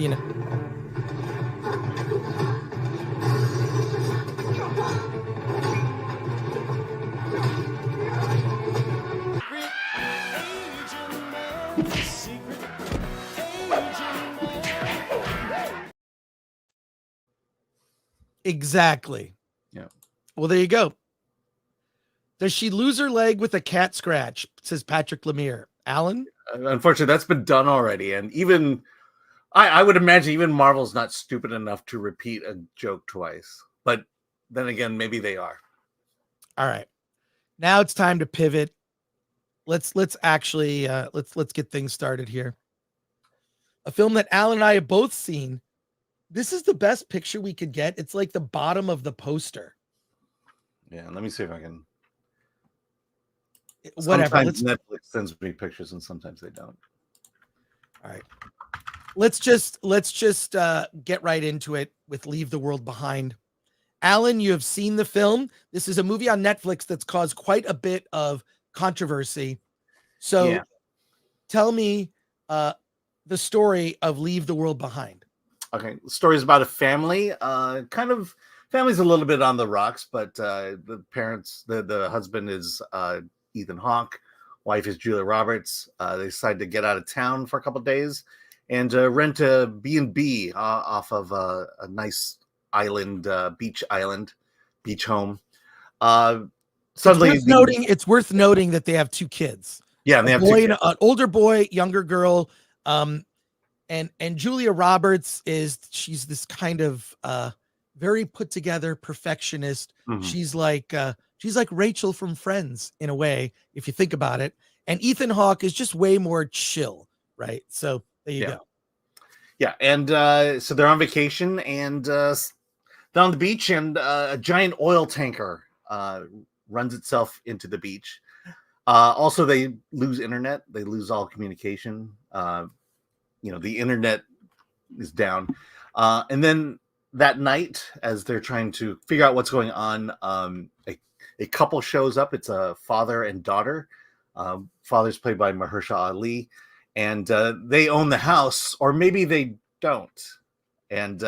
Exactly. Yeah. Well, there you go. Does she lose her leg with a cat scratch? Says Patrick Lemire. Alan? Unfortunately, that's been done already. And even I would imagine even Marvel's not stupid enough to repeat a joke twice. But then again, maybe they are. All right. Now it's time to pivot. Let's actually let's get things started here. A film that Alan and I have both seen. This is the best picture we could get. It's like the bottom of the poster. Yeah, let me see if I can. Whatever. Sometimes Netflix sends me pictures and sometimes they don't. All right. Let's just get right into it with Leave the World Behind. Alan, you have seen the film. This is a movie on Netflix that's caused quite a bit of controversy. So tell me the story of Leave the World Behind. Okay, the story is about a family. Family's a little bit on the rocks, but the parents, the husband is Ethan Hawke, wife is Julia Roberts. They decide to get out of town for a couple of days and rent a B&B off of a nice island, beach home. Suddenly, it's worth noting that they have two kids. Yeah, and they have an older boy, younger girl. And Julia Roberts she's this kind of very put together perfectionist. Mm-hmm. She's like Rachel from Friends in a way, if you think about it. And Ethan Hawke is just way more chill, right? So there you go. Yeah, and so they're on vacation and they're on the beach, and a giant oil tanker runs itself into the beach. Also, they lose internet. They lose all communication. The internet is down. And then that night, as they're trying to figure out what's going on, a couple shows up. It's a father and daughter. Father's played by Mahershala Ali, and they own the house, or maybe they don't. And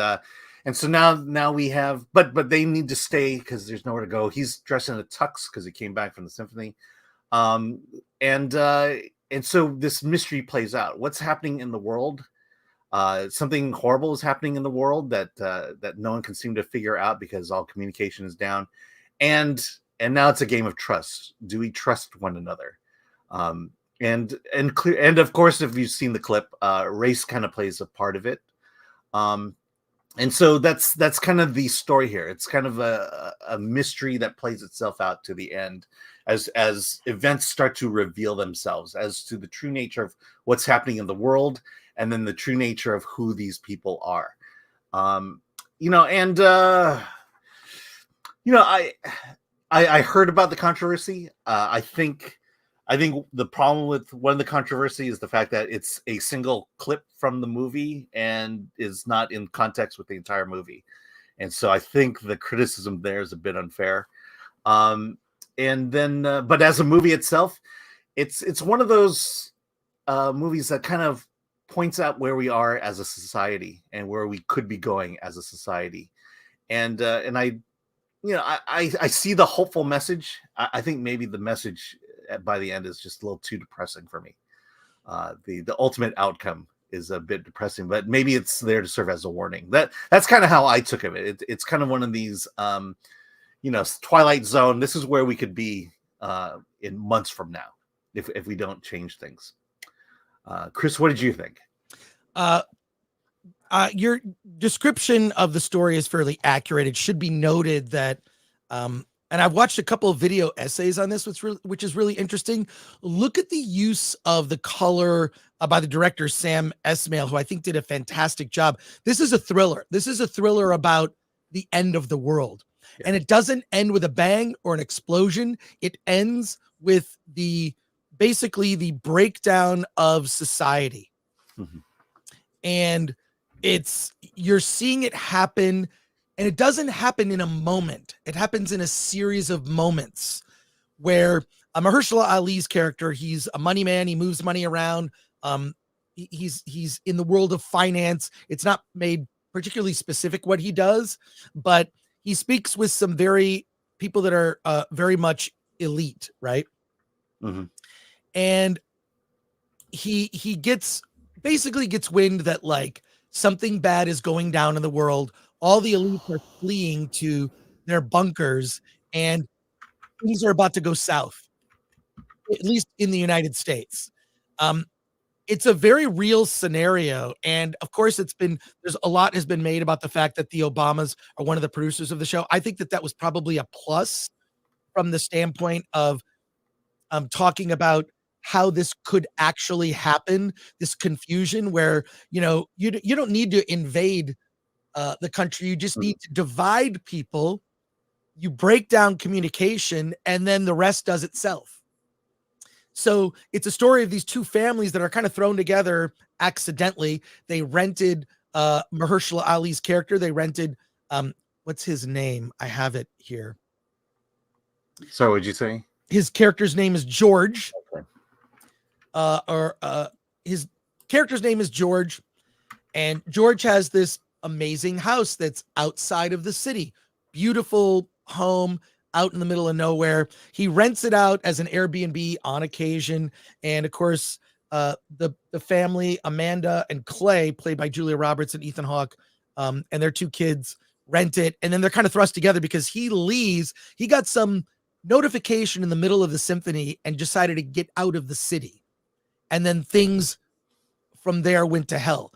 so now we have, but they need to stay because there's nowhere to go. He's dressed in a tux because he came back from the symphony. And so this mystery plays out. What's happening in the world? Something horrible is happening in the world that no one can seem to figure out because all communication is down. And now it's a game of trust. Do we trust one another? And of course, if you've seen the clip, race kind of plays a part of it. And so that's kind of the story here. It's kind of a mystery that plays itself out to the end as events start to reveal themselves as to the true nature of what's happening in the world, and then the true nature of who these people are. I heard about the controversy. I think the problem with one of the controversy is the fact that it's a single clip from the movie and is not in context with the entire movie. And so I think the criticism there is a bit unfair. But as a movie itself, it's one of those movies that kind of points out where we are as a society and where we could be going as a society. And I see the hopeful message. I think maybe the message by the end is just a little too depressing for me. The ultimate outcome is a bit depressing, but maybe it's there to serve as a warning. That's kind of how I took of it. It's kind of one of these, Twilight Zone. This is where we could be in months from now if we don't change things. Chris, what did you think? Your description of the story is fairly accurate. It should be noted that, and I've watched a couple of video essays on this, which is really interesting. Look at the use of the color by the director, Sam Esmail, who I think did a fantastic job. This is a thriller. This is a thriller about the end of the world. And it doesn't end with a bang or an explosion. It ends with basically the breakdown of society. Mhm. And you're seeing it happen, and it doesn't happen in a moment. It happens in a series of moments where Mahershala Ali's character, he's a money man. He moves money around. He's in the world of finance. It's not made particularly specific what he does, but he speaks with some people that are very much elite, right? Mhm. And he basically gets wind that like something bad is going down in the world. All the elites are fleeing to their bunkers, and things are about to go south, at least in the United States. It's a very real scenario. And of course, there's a lot has been made about the fact that the Obamas are one of the producers of the show. I think that was probably a plus from the standpoint of talking about how this could actually happen, this confusion where, you don't need to invade the country. You just need to divide people. You break down communication, and then the rest does itself. So it's a story of these two families that are kind of thrown together accidentally. They rented Mahershala Ali's character. They rented, what's his name? I have it here. So what'd you say? His character's name is George. Okay. His character's name is George. And George has this amazing house that's outside of the city. Beautiful home out in the middle of nowhere. He rents it out as an Airbnb on occasion. And of course, the family, Amanda and Clay, played by Julia Roberts and Ethan Hawke, and their two kids, rent it. And then they're kind of thrust together because he leaves. He got some notification in the middle of the symphony and decided to get out of the city. And then things from there went to hell.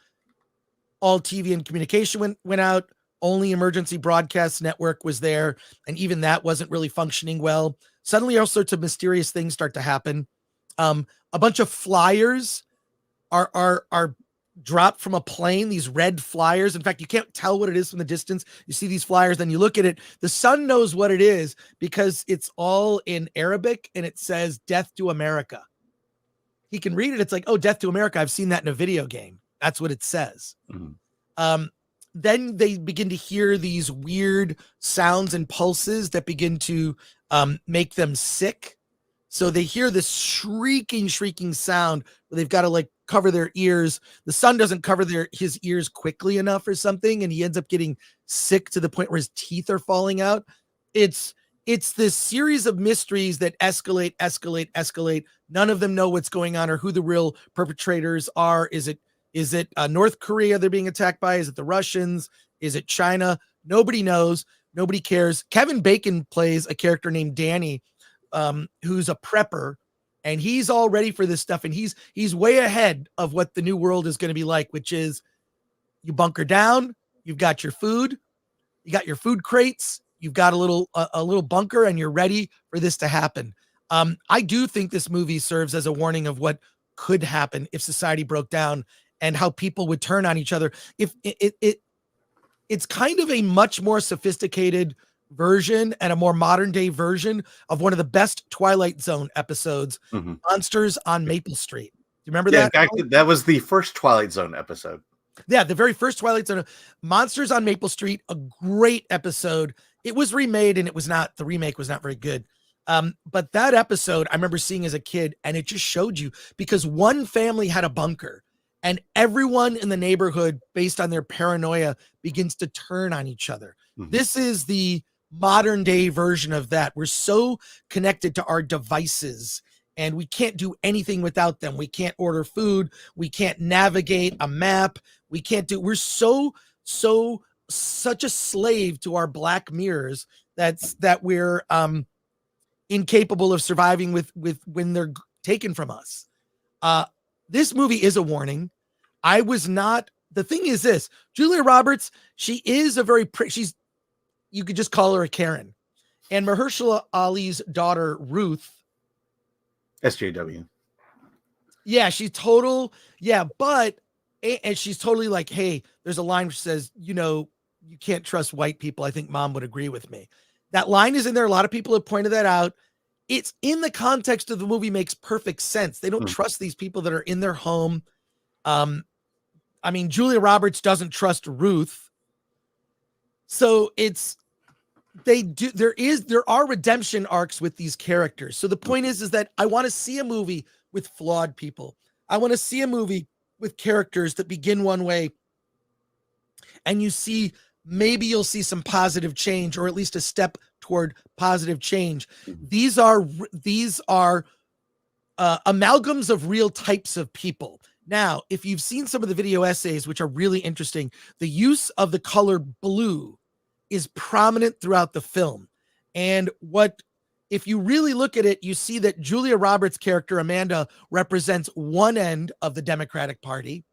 All TV and communication went out. Only emergency broadcast network was there, and even that wasn't really functioning well. Suddenly, all sorts of mysterious things start to happen. A bunch of flyers are dropped from a plane. These red flyers. In fact, you can't tell what it is from the distance. You see these flyers, then you look at it. The son knows what it is because it's all in Arabic, and it says "Death to America." He can read it. It's like, oh, "Death to America." I've seen that in a video game. That's what it says. Mhm. Then they begin to hear these weird sounds and pulses that begin to make them sick. So they hear this shrieking sound where they've got to like cover their ears. The son doesn't cover his ears quickly enough or something, and he ends up getting sick to the point where his teeth are falling out. It's this series of mysteries that escalate. None of them know what's going on or who the real perpetrators are. Is it North Korea they're being attacked by? Is it the Russians? Is it China? Nobody knows. Nobody cares. Kevin Bacon plays a character named Danny, who's a prepper, and he's all ready for this stuff. And he's way ahead of what the new world is going to be like, which is you bunker down, you've got your food, you got your food crates, you've got a little bunker, and you're ready for this to happen. I do think this movie serves as a warning of what could happen if society broke down and how people would turn on each other. If it's kind of a much more sophisticated version and a more modern day version of one of the best Twilight Zone episodes, Mhm. Monsters on Maple Street. Do you remember Yeah, that? actually, that was the first Twilight Zone episode. Yeah, the very first Twilight Zone, Monsters on Maple Street, a great episode. It was remade and the remake was not very good. But that episode I remember seeing as a kid, and it just showed you because one family had a bunker and everyone in the neighborhood, based on their paranoia, begins to turn on each other. Mhm. This is the modern day version of that. We're so connected to our devices and we can't do anything without them. We can't order food. We can't navigate a map. We're such a slave to our black mirrors that we're incapable of surviving with when they're taken from us. This movie is a warning. The thing is this, Julia Roberts, she is a very you could just call her a Karen. And Mahershala Ali's daughter, Ruth. SJW. Yeah, she's total. Yeah, but, and she's totally like, hey, there's a line which says, you can't trust white people. I think Mom would agree with me. That line is in there. A lot of people have pointed that out. It's in the context of the movie, makes perfect sense. They don't trust these people that are in their home. I mean, Julia Roberts doesn't trust Ruth. So there are redemption arcs with these characters. So the point is that I want to see a movie with flawed people. I want to see a movie with characters that begin one way and maybe you'll see some positive change, or at least a step toward positive change. These are amalgams of real types of people. Now, if you've seen some of the video essays, which are really interesting, the use of the color blue is prominent throughout the film. And if you really look at it, you see that Julia Roberts' character, Amanda, represents one end of the Democratic Party,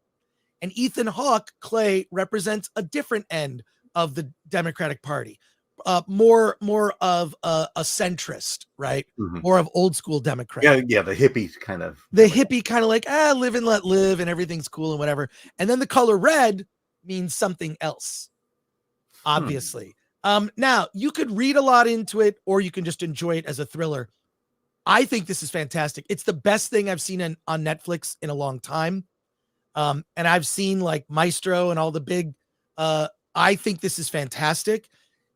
and Ethan Hawke, Clay, represents a different end of the Democratic Party. More of a centrist, right? More of old school Democrat. Yeah, the hippie kind of. Like, live and let live and everything's cool and whatever. And then the color red means something else, obviously. Now, you could read a lot into it, or you can just enjoy it as a thriller. I think this is fantastic. It's the best thing I've seen on Netflix in a long time. And I've seen like Maestro and all the big, I think this is fantastic.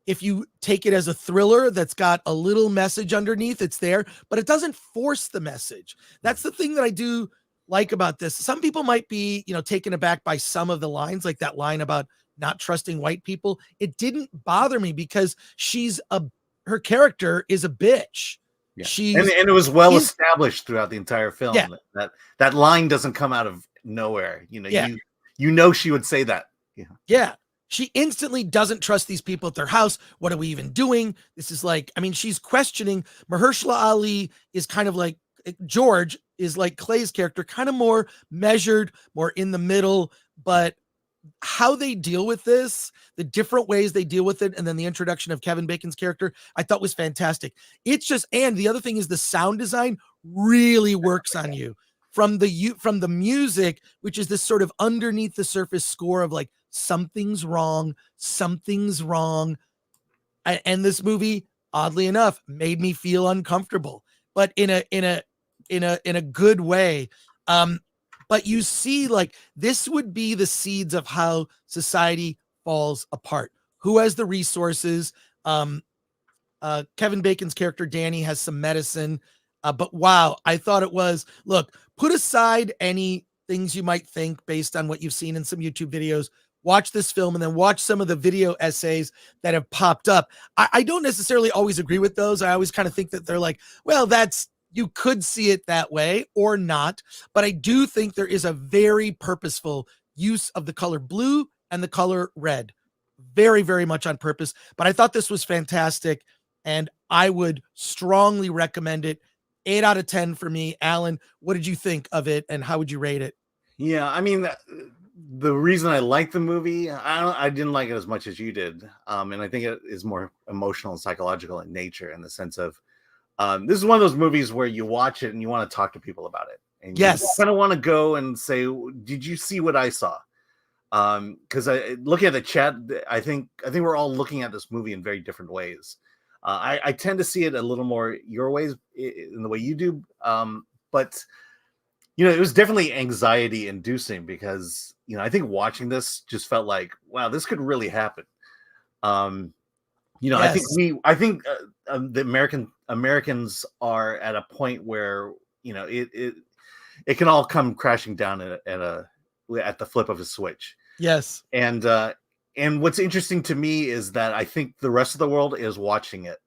If you take it as a thriller that's got a little message underneath, it's there, but it doesn't force the message. That's the thing that I do like about this. Some people might be, taken aback by some of the lines, like that line about not trusting white people. It didn't bother me because her character is a bitch. Yeah. And it was well established throughout the entire film. Yeah. That line doesn't come out of nowhere. She would say that. Yeah. She instantly doesn't trust these people at their house. What are we even doing? This is like, she's questioning. Mahershala Ali is kind of like, George is like Clay's character, kind of more measured, more in the middle, but how they deal with this, the different ways they deal with it, and then the introduction of Kevin Bacon's character, I thought was fantastic. And the other thing is the sound design really works on you from the music, which is this sort of underneath the surface score of like, something's wrong. And this movie, oddly enough, made me feel uncomfortable, but in a good way. But you see, like, this would be the seeds of how society falls apart. Who has the resources? Kevin Bacon's character, Danny, has some medicine. But wow, I thought it was, look, put aside any things you might think based on what you've seen in some YouTube videos. Watch this film and then watch some of the video essays that have popped up. I don't necessarily always agree with those. I always kind of think that they're like, well, you could see it that way or not. But I do think there is a very purposeful use of the color blue and the color red. Very, very much on purpose. But I thought this was fantastic, and I would strongly recommend it. 8 out of 10 for me. Alan, what did you think of it, and how would you rate it? Yeah, the reason I like the movie, I didn't like it as much as you did. And I think it is more emotional and psychological in nature, in the sense of, this is one of those movies where you watch it and you want to talk to people about it. And you kind of want to go and say, did you see what I saw? Because looking at the chat, I think we're all looking at this movie in very different ways. I tend to see it a little more your ways, in the way you do. But it was definitely anxiety inducing, because, I think watching this just felt like, wow, this could really happen. Yes. I think the Americans are at a point where, it can all come crashing down at the flip of a switch. Yes. And what's interesting to me is that I think the rest of the world is watching it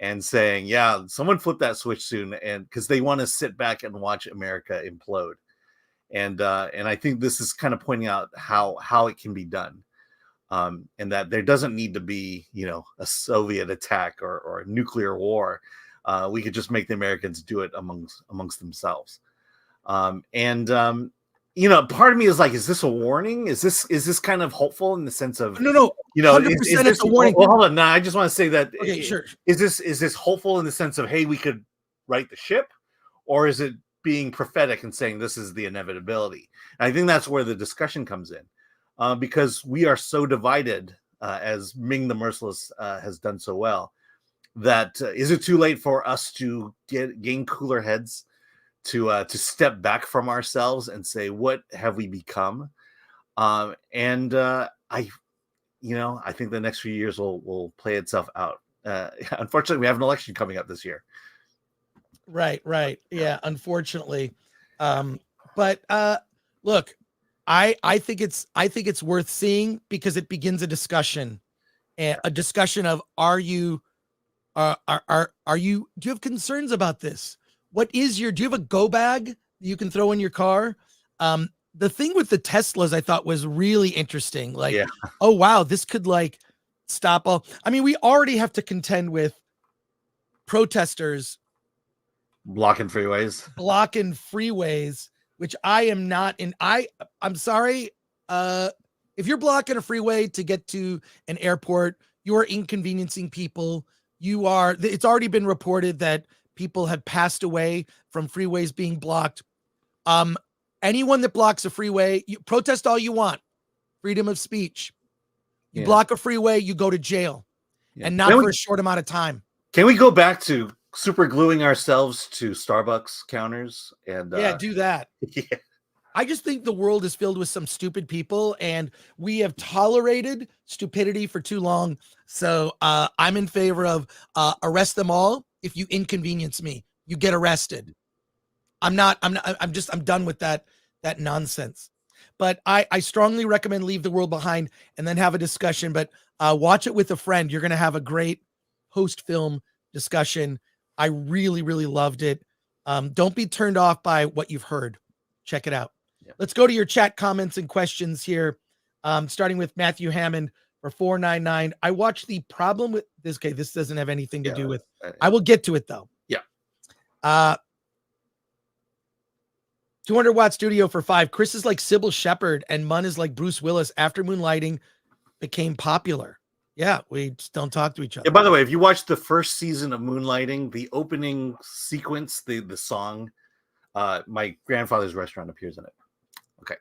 and saying, yeah, someone flip that switch soon, and because they want to sit back and watch America implode. And I think this is kind of pointing out how it can be done, and that there doesn't need to be, a Soviet attack or a nuclear war. We could just make the Americans do it amongst themselves. Part of me is like, is this a warning? Is this kind of hopeful in the sense of, no, 100% it's a warning. Well, hold on. No, I just want to say that. Okay, sure. Is this hopeful in the sense of, hey, we could right the ship, or is it being prophetic and saying this is the inevitability? And I think that's where the discussion comes in, because we are so divided as Ming the Merciless has done so well. That is it too late for us to gain cooler heads, to step back from ourselves and say, what have we become? I think the next few years will play itself out. Unfortunately, we have an election coming up this year. Right. Yeah, unfortunately. But look, I think it's worth seeing because it begins a discussion, and a discussion of do you have concerns about this? Do you have a go bag you can throw in your car? The thing with the Teslas I thought was really interesting. Like, oh wow, this could like stop all. I mean, we already have to contend with protesters blocking freeways, which I am not in. I'm sorry. If you're blocking a freeway to get to an airport, you are inconveniencing people. It's already been reported that people have passed away from freeways being blocked. Anyone that blocks a freeway, you protest all you want. Freedom of speech. You block a freeway, you go to jail, and not for a short amount of time. Can we go back to super gluing ourselves to Starbucks counters and do that? Yeah. I just think the world is filled with some stupid people, and we have tolerated stupidity for too long. So I'm in favor of arrest them all. If you inconvenience me, you get arrested. I'm done with that nonsense. But I strongly recommend Leave the World Behind and then have a discussion, but watch it with a friend. You're going to have a great post-film discussion. I really, really loved it. Don't be turned off by what you've heard. Check it out. Yeah. Let's go to your chat comments and questions here. Starting with Matthew Hammond for $4.99. I watched The Problem with this. Okay, this doesn't have anything to do with. I will get to it though. Yeah. 200 Watt Studio for $5. Chris is like Sybil Shepherd and Munn is like Bruce Willis. After Moonlighting became popular. Yeah, we just don't talk to each other. Yeah, by the way, if you watch the first season of Moonlighting, the opening sequence, the song, My Grandfather's Restaurant appears in it. Okay.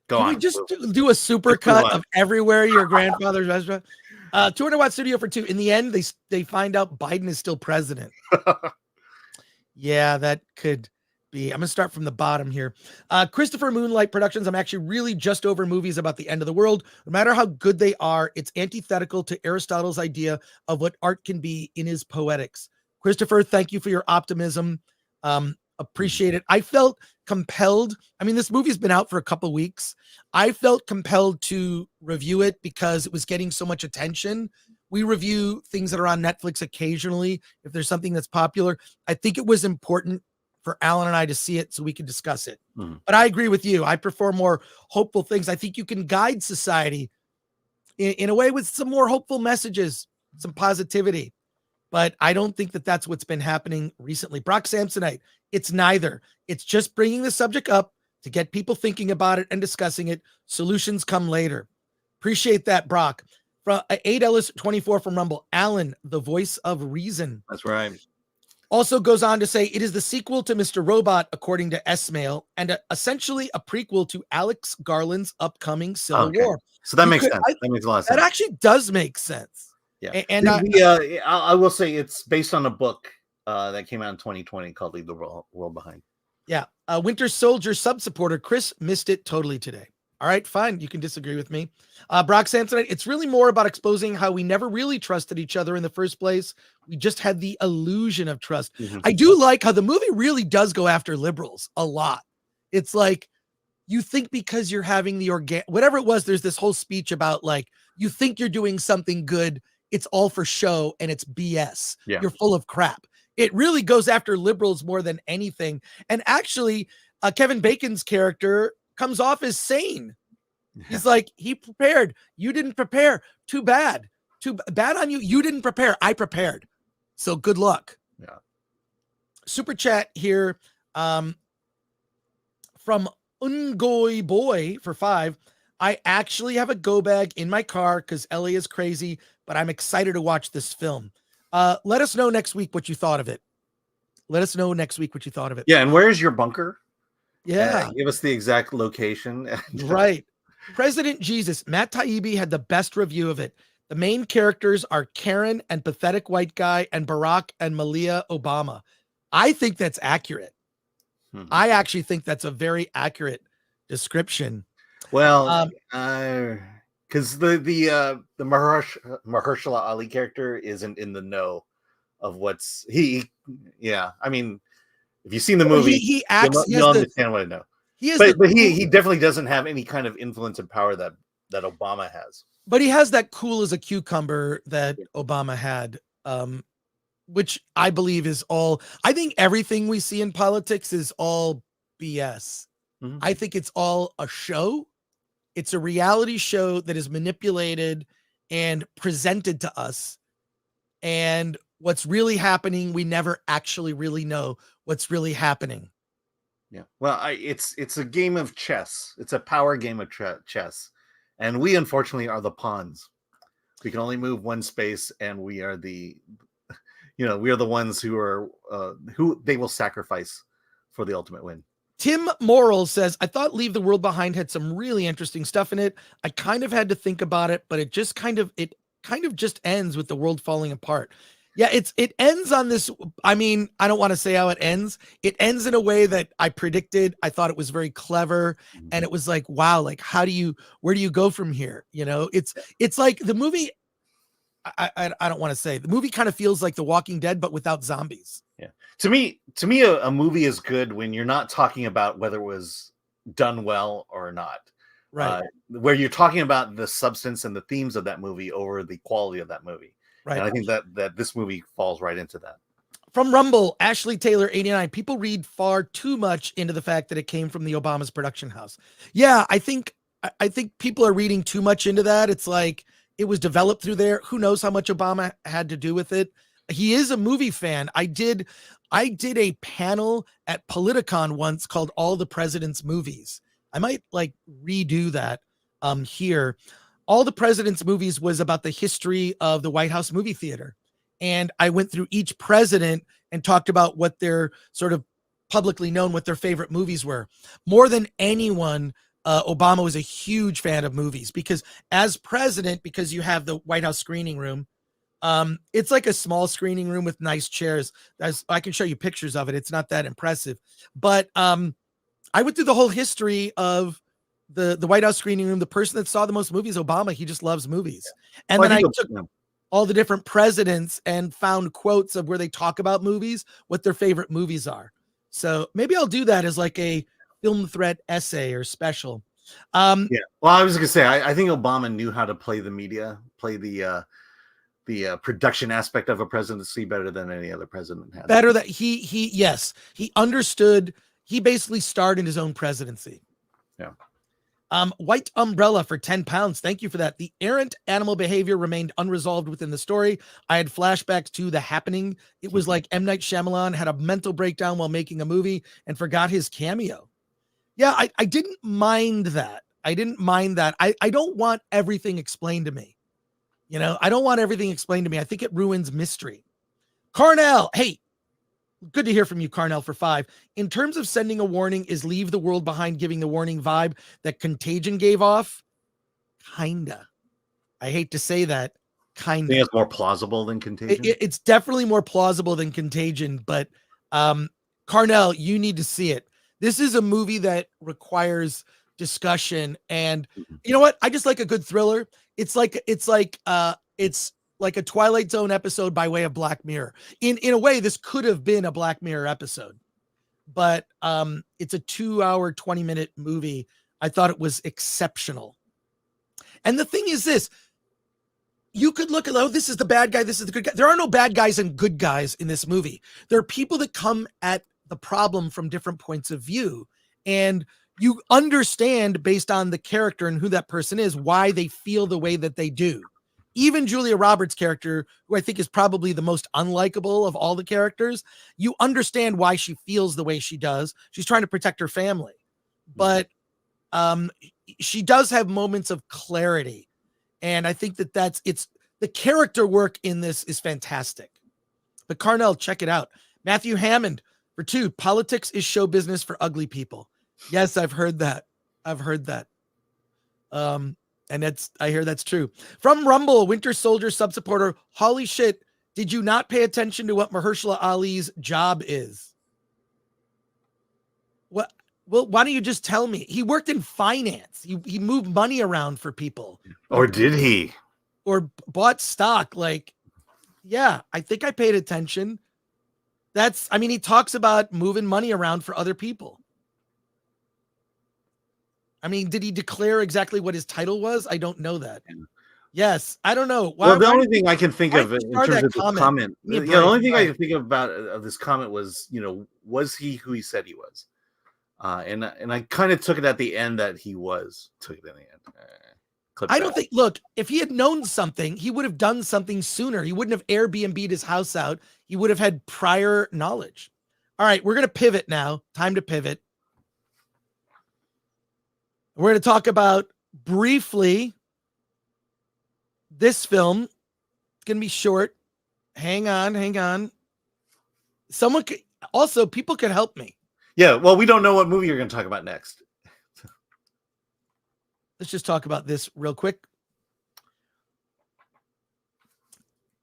Can we just do a super cut of everywhere your grandfather's restaurant? 200 Watt Studio for $2. In the end, they find out Biden is still president. Yeah, that could be. I'm going to start from the bottom here. Christopher Moonlight Productions. I'm actually really just over movies about the end of the world. No matter how good they are, it's antithetical to Aristotle's idea of what art can be in his poetics. Christopher, thank you for your optimism. Appreciate it. I felt compelled. I mean, this movie's been out for a couple weeks. I felt compelled to review it because it was getting so much attention. We review things that are on Netflix occasionally if there's something that's popular. I think it was important for Alan and I to see it so we can discuss it. But I agree with you. I prefer more hopeful things. I think you can guide society in a way with some more hopeful messages, some positivity. But I don't think that that's what's been happening recently. Brock Samsonite, it's neither. It's just bringing the subject up to get people thinking about it and discussing it. Solutions come later. Appreciate that, Brock. From 8 Ellis 24 from Rumble. Alan, the voice of reason. That's right. Also goes on to say it is the sequel to Mr. Robot, according to S-Mail, and essentially a prequel to Alex Garland's upcoming Civil War. So that makes sense. That makes a lot of sense. That actually does make sense. Yeah. And I will say it's based on a book that came out in 2020 called Leave the World Behind. Yeah. Winter Soldier sub-supporter Chris missed it totally today. All right, fine. You can disagree with me. Brock Samsonite, it's really more about exposing how we never really trusted each other in the first place. We just had the illusion of trust. I do like how the movie really does go after liberals a lot. It's like, you think because you're having the whatever it was, there's this whole speech about like, you think you're doing something good. It's all for show and it's BS. Yeah. You're full of crap. It really goes after liberals more than anything. And actually, Kevin Bacon's character comes off as sane. He's like, he prepared. You didn't prepare. Too bad. Too bad on you. You didn't prepare. I prepared. So good luck. Yeah. Super chat here from Ungoy Boy for $5. I actually have a go bag in my car because Ellie is crazy, but I'm excited to watch this film. Let us know next week what you thought of it. Yeah, and where's your bunker? Yeah. Give us the exact location. Right. President Jesus. Matt Taibbi had the best review of it. The main characters are Karen and pathetic white guy and Barack and Malia Obama. I think that's accurate. I actually think that's a very accurate description. Well, because the Mahershala Ali character isn't in the know of what's yeah. I mean, if you've seen the movie, he acts. you'll understand what I know. But he definitely doesn't have any kind of influence and power that Obama has. But he has that cool as a cucumber that Obama had, which I believe is all. I think everything we see in politics is all BS. Mm-hmm. I think it's all a show. It's a reality show that is manipulated and presented to us. And what's really happening, we never actually really know what's really happening. Yeah. Well, it's a game of chess. It's a power game of chess. And we, unfortunately, are the pawns. We can only move one space, and we are the ones who are who they will sacrifice for the ultimate win. Tim Morrill says, I thought Leave the World Behind had some really interesting stuff in it. I kind of had to think about it, but it kind of just ends with the world falling apart. Yeah, it ends on this. I mean, I don't want to say how it ends. It ends in a way that I predicted. I thought it was very clever. And it was like, wow, like where do you go from here? You know, it's like the movie. I don't want to say the movie kind of feels like The Walking Dead, but without zombies. Yeah. To me, a movie is good when you're not talking about whether it was done well or not. Right. Where you're talking about the substance and the themes of that movie over the quality of that movie. Right. And I think that this movie falls right into that. From Rumble, Ashley Taylor 89. People read far too much into the fact that it came from the Obama's production house. Yeah, I think people are reading too much into that. It's like it was developed through there. Who knows how much Obama had to do with it? He is a movie fan. I did a panel at Politicon once called All the President's Movies. I might like redo that here. All the President's Movies was about the history of the White House movie theater. And I went through each president and talked about what their sort of publicly known, what their favorite movies were. More than anyone, Obama was a huge fan of movies because as president, because you have the White House screening room, it's like a small screening room with nice chairs. I can show you pictures of it. It's not that impressive, but I went through the whole history of the White House screening room. The person that saw the most movies, Obama, he just loves movies. And then I took all the different presidents and found quotes of where they talk about movies, what their favorite movies are. So maybe I'll do that as like a Film Threat essay or special. Yeah. Well, I was going to say, I think Obama knew how to play the media, play the production aspect of a presidency better than any other president has. Better that he understood. He basically starred in his own presidency. Yeah. White Umbrella for 10 pounds. Thank you for that. The errant animal behavior remained unresolved within the story. I had flashbacks to The Happening. It was like M. Night Shyamalan had a mental breakdown while making a movie and forgot his cameo. Yeah, I didn't mind that. I don't want everything explained to me. You know, I don't want everything explained to me. I think it ruins mystery. Carnell, hey, good to hear from you, Carnell, for 5. In terms of sending a warning, is Leave the World Behind giving the warning vibe that Contagion gave off? Kinda. I hate to say that. Kinda. I think it's more plausible than Contagion. It's definitely more plausible than Contagion, but Carnell, you need to see it. This is a movie that requires discussion, and you know what? I just like a good thriller. It's like a Twilight Zone episode by way of Black Mirror. In a way, this could have been a Black Mirror episode, but it's a 2-hour, 20-minute movie. I thought it was exceptional. And the thing is this, you could look at, oh, this is the bad guy, this is the good guy. There are no bad guys and good guys in this movie. There are people that come at the problem from different points of view. And you understand based on the character and who that person is, why they feel the way that they do. Even Julia Roberts' character, who I think is probably the most unlikable of all the characters, you understand why she feels the way she does. She's trying to protect her family. But she does have moments of clarity. And I think that it's the character work in this is fantastic. But Carnell, check it out. Matthew Hammond for 2, politics is show business for ugly people. Yes, I've heard that. And I hear that's true. From Rumble, Winter Soldier sub-supporter, holy shit, did you not pay attention to what Mahershala Ali's job is? What? Well, why don't you just tell me? He worked in finance. He moved money around for people. Or did he? Or bought stock. Like, yeah, I think I paid attention. He talks about moving money around for other people. I mean, did he declare exactly what his title was? I don't know that. Yes, I don't know. The only thing I can think of in terms of this comment, the only thing I can think of this comment was, was he who he said he was? And I kind of took it at the end that he was. Took it in the end. I don't think. Look, if he had known something, he would have done something sooner. He wouldn't have Airbnb'd his house out. He would have had prior knowledge. All right, we're gonna pivot now. Time to pivot. We're going to talk about briefly this film. It's going to be short. Hang on. People could help me. Yeah, well, we don't know what movie you're going to talk about next. Let's just talk about this real quick.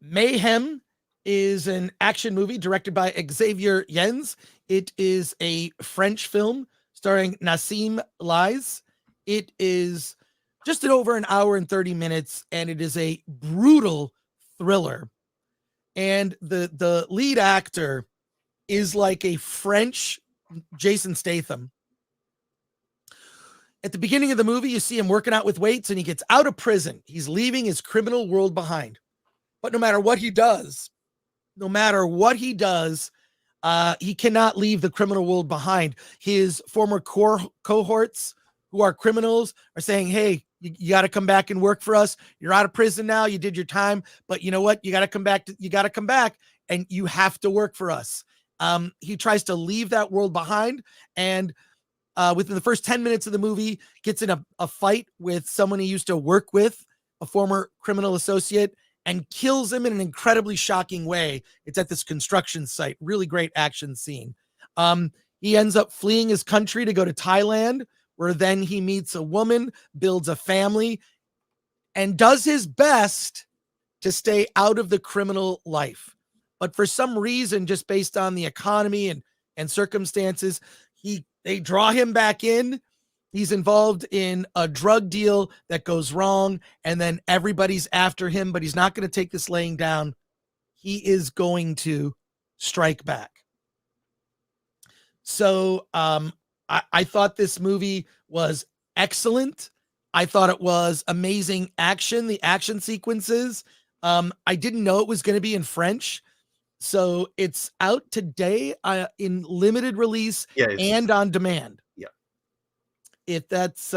Mayhem is an action movie directed by Xavier Yens. It is a French film starring Nassim Lies. It is just over an hour and 30 minutes, and it is a brutal thriller. And the lead actor is like a French Jason Statham. At the beginning of the movie, you see him working out with weights, and he gets out of prison. He's leaving his criminal world behind. But no matter what he does, he cannot leave the criminal world behind. His former cohorts who are criminals are saying, hey, you got to come back and work for us. You're out of prison now. You did your time, but you know what? You got to come back and you have to work for us. He tries to leave that world behind, and within the first 10 minutes of the movie, gets in a fight with someone he used to work with, a former criminal associate, and kills him in an incredibly shocking way. It's at this construction site. Really great action scene. He ends up fleeing his country to go to Thailand, where then he meets a woman, builds a family, and does his best to stay out of the criminal life. But for some reason, just based on the economy and circumstances, they draw him back in. He's involved in a drug deal that goes wrong, and then everybody's after him, but he's not going to take this laying down. He is going to strike back. So I thought this movie was excellent. I thought it was amazing action, the action sequences. I didn't know it was going to be in French. So it's out today in limited release and on demand. Yeah. If that's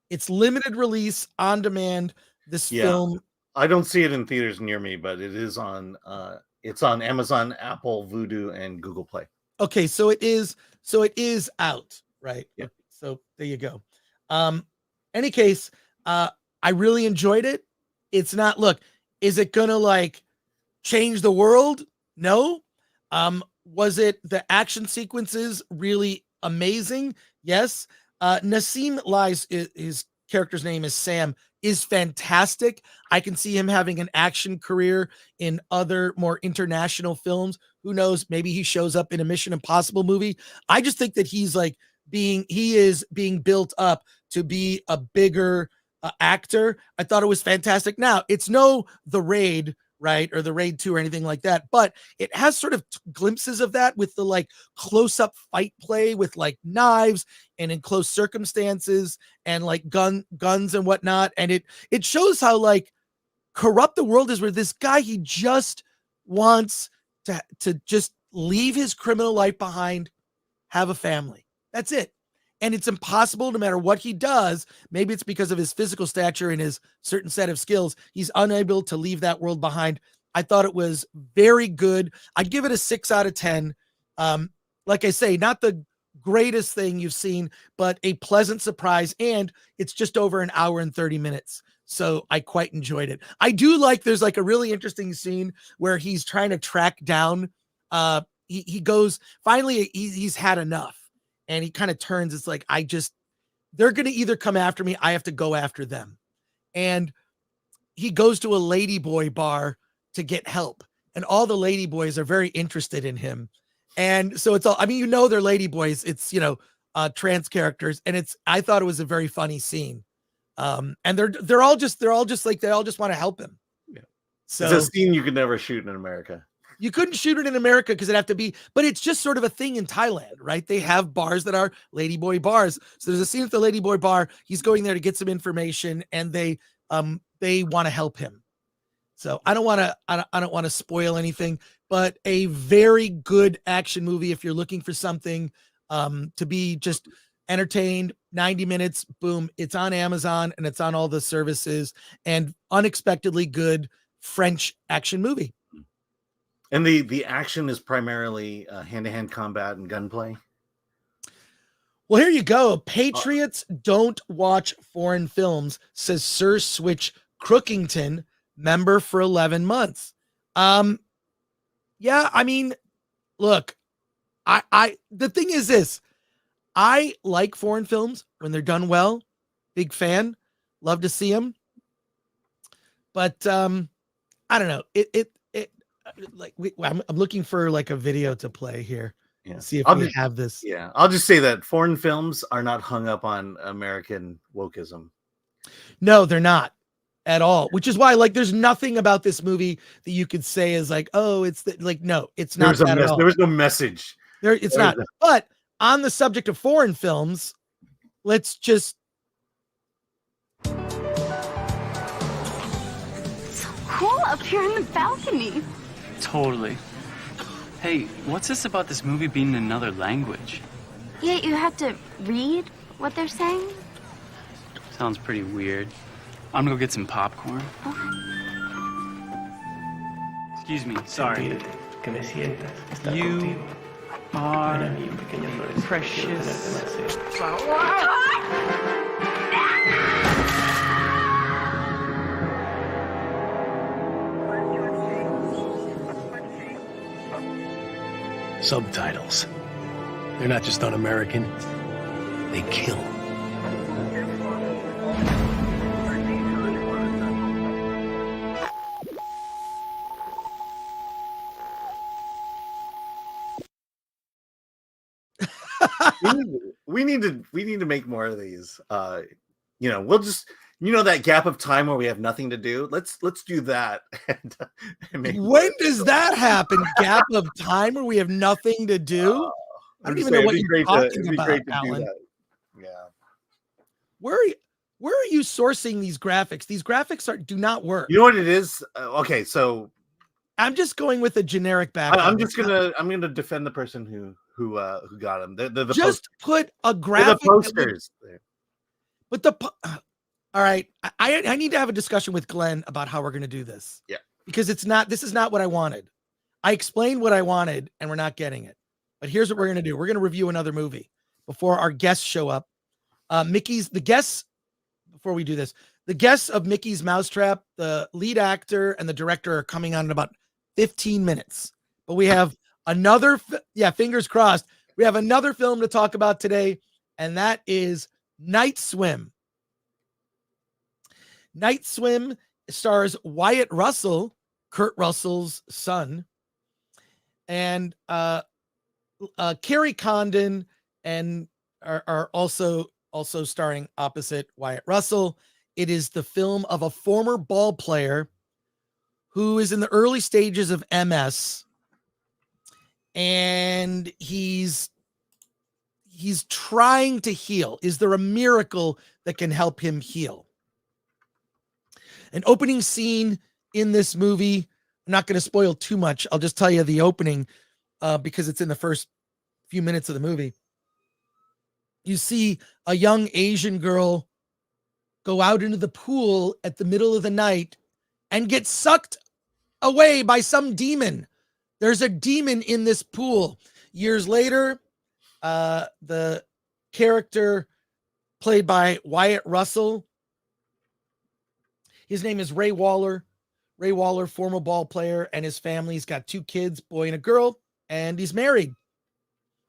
it's limited release on demand. This film. I don't see it in theaters near me, but it is on it's on Amazon, Apple, Vudu, and Google Play. Okay, so it is out, right? Yeah. So there you go. Any case, I really enjoyed it. It's not, is it gonna like change the world? No. Was it the action sequences really amazing? Yes. Nassim Lies, his character's name is Sam, is fantastic. I can see him having an action career in other more international films. Who knows? Maybe he shows up in a Mission Impossible movie. I just think that he is being built up to be a bigger actor. I thought it was fantastic. Now, it's no The Raid, right? Or The Raid 2 or anything like that, but it has sort of glimpses of that with the like close-up fight play with like knives and in close circumstances and like guns and whatnot. And it shows how like corrupt the world is, where this guy, he just wants to just leave his criminal life behind, have a family. That's it. And it's impossible no matter what he does. Maybe it's because of his physical stature and his certain set of skills. He's unable to leave that world behind. I thought it was very good. I'd give it a 6 out of 10. Like I say, not the greatest thing you've seen, but a pleasant surprise. And it's just over an hour and 30 minutes. So I quite enjoyed it. I do like, there's like a really interesting scene where he's trying to track down. He goes, finally, he's had enough. And he kind of turns. It's like, I just they're going to either come after me, I have to go after them. And he goes to a ladyboy bar to get help. And all the ladyboys are very interested in him. And so it's all, I mean, they're ladyboys. It's, trans characters. And I thought it was a very funny scene. And they're all just like, they all just want to help him. Yeah. So it's a scene you could never shoot in America. You couldn't shoot it in America because it'd have to be, but it's just sort of a thing in Thailand, right? They have bars that are ladyboy bars. So there's a scene at the ladyboy bar. He's going there to get some information, and they want to help him. So I don't want to spoil anything, but a very good action movie if you're looking for something to be just entertained. 90 minutes, boom! It's on Amazon and it's on all the services. And unexpectedly good French action movie. And the action is primarily hand-to-hand combat and gunplay. Well, here you go. Patriots don't watch foreign films, says Sir Switch Crookington, member for 11 months. Yeah, I mean, look, the thing is this. I like foreign films when they're done well. Big fan. Love to see them. But I don't know. I'm looking for like a video to play here. Yeah. See if we have this. Yeah, I'll just say that foreign films are not hung up on American wokeism. No, they're not at all. Which is why, like, there's nothing about this movie that you could say is like, oh, it's no, it's not that at all. There was no message. It's not. But on the subject of foreign films, let's just. So cool up here in the balcony. Totally. Hey, what's this about this movie being in another language? Yeah, you have to read what they're saying? Sounds pretty weird. I'm gonna go get some popcorn. Okay. Excuse me, sorry. You are precious. Subtitles. They're not just un-American, they kill. we need to make more of these. We'll just that gap of time where we have nothing to do. Let's do that. When does that happen? Gap of time where we have nothing to do? I don't even know what you're talking about, Alan. Yeah. Where are you sourcing these graphics? These graphics do not work. You know what it is? Okay, so I'm just going with a generic background. I'm gonna defend the person who got them. The just put a graphic. The posters. But all right, I need to have a discussion with Glenn about how we're going to do this. Yeah, because this is not what I wanted. I explained what I wanted, and we're not getting it. But here's what we're going to do: we're going to review another movie before our guests show up. The guests. Before we do this, the guests of Mickey's Mousetrap, the lead actor and the director, are coming on in about 15 minutes. But we have another, fingers crossed. We have another film to talk about today, and that is Night Swim. Night Swim stars Wyatt Russell, Kurt Russell's son, and Carrie Condon, and are also starring opposite Wyatt Russell. It is the film of a former ball player who is in the early stages of MS, and he's trying to heal. Is there a miracle that can help him heal? An opening scene in this movie. I'm not going to spoil too much. I'll just tell you the opening because it's in the first few minutes of the movie. You see a young Asian girl go out into the pool at the middle of the night and get sucked away by some demon. There's a demon in this pool. Years later, the character played by Wyatt Russell, his name is Ray Waller. Ray Waller, former ball player, and his family's got 2 kids, boy and a girl, and he's married.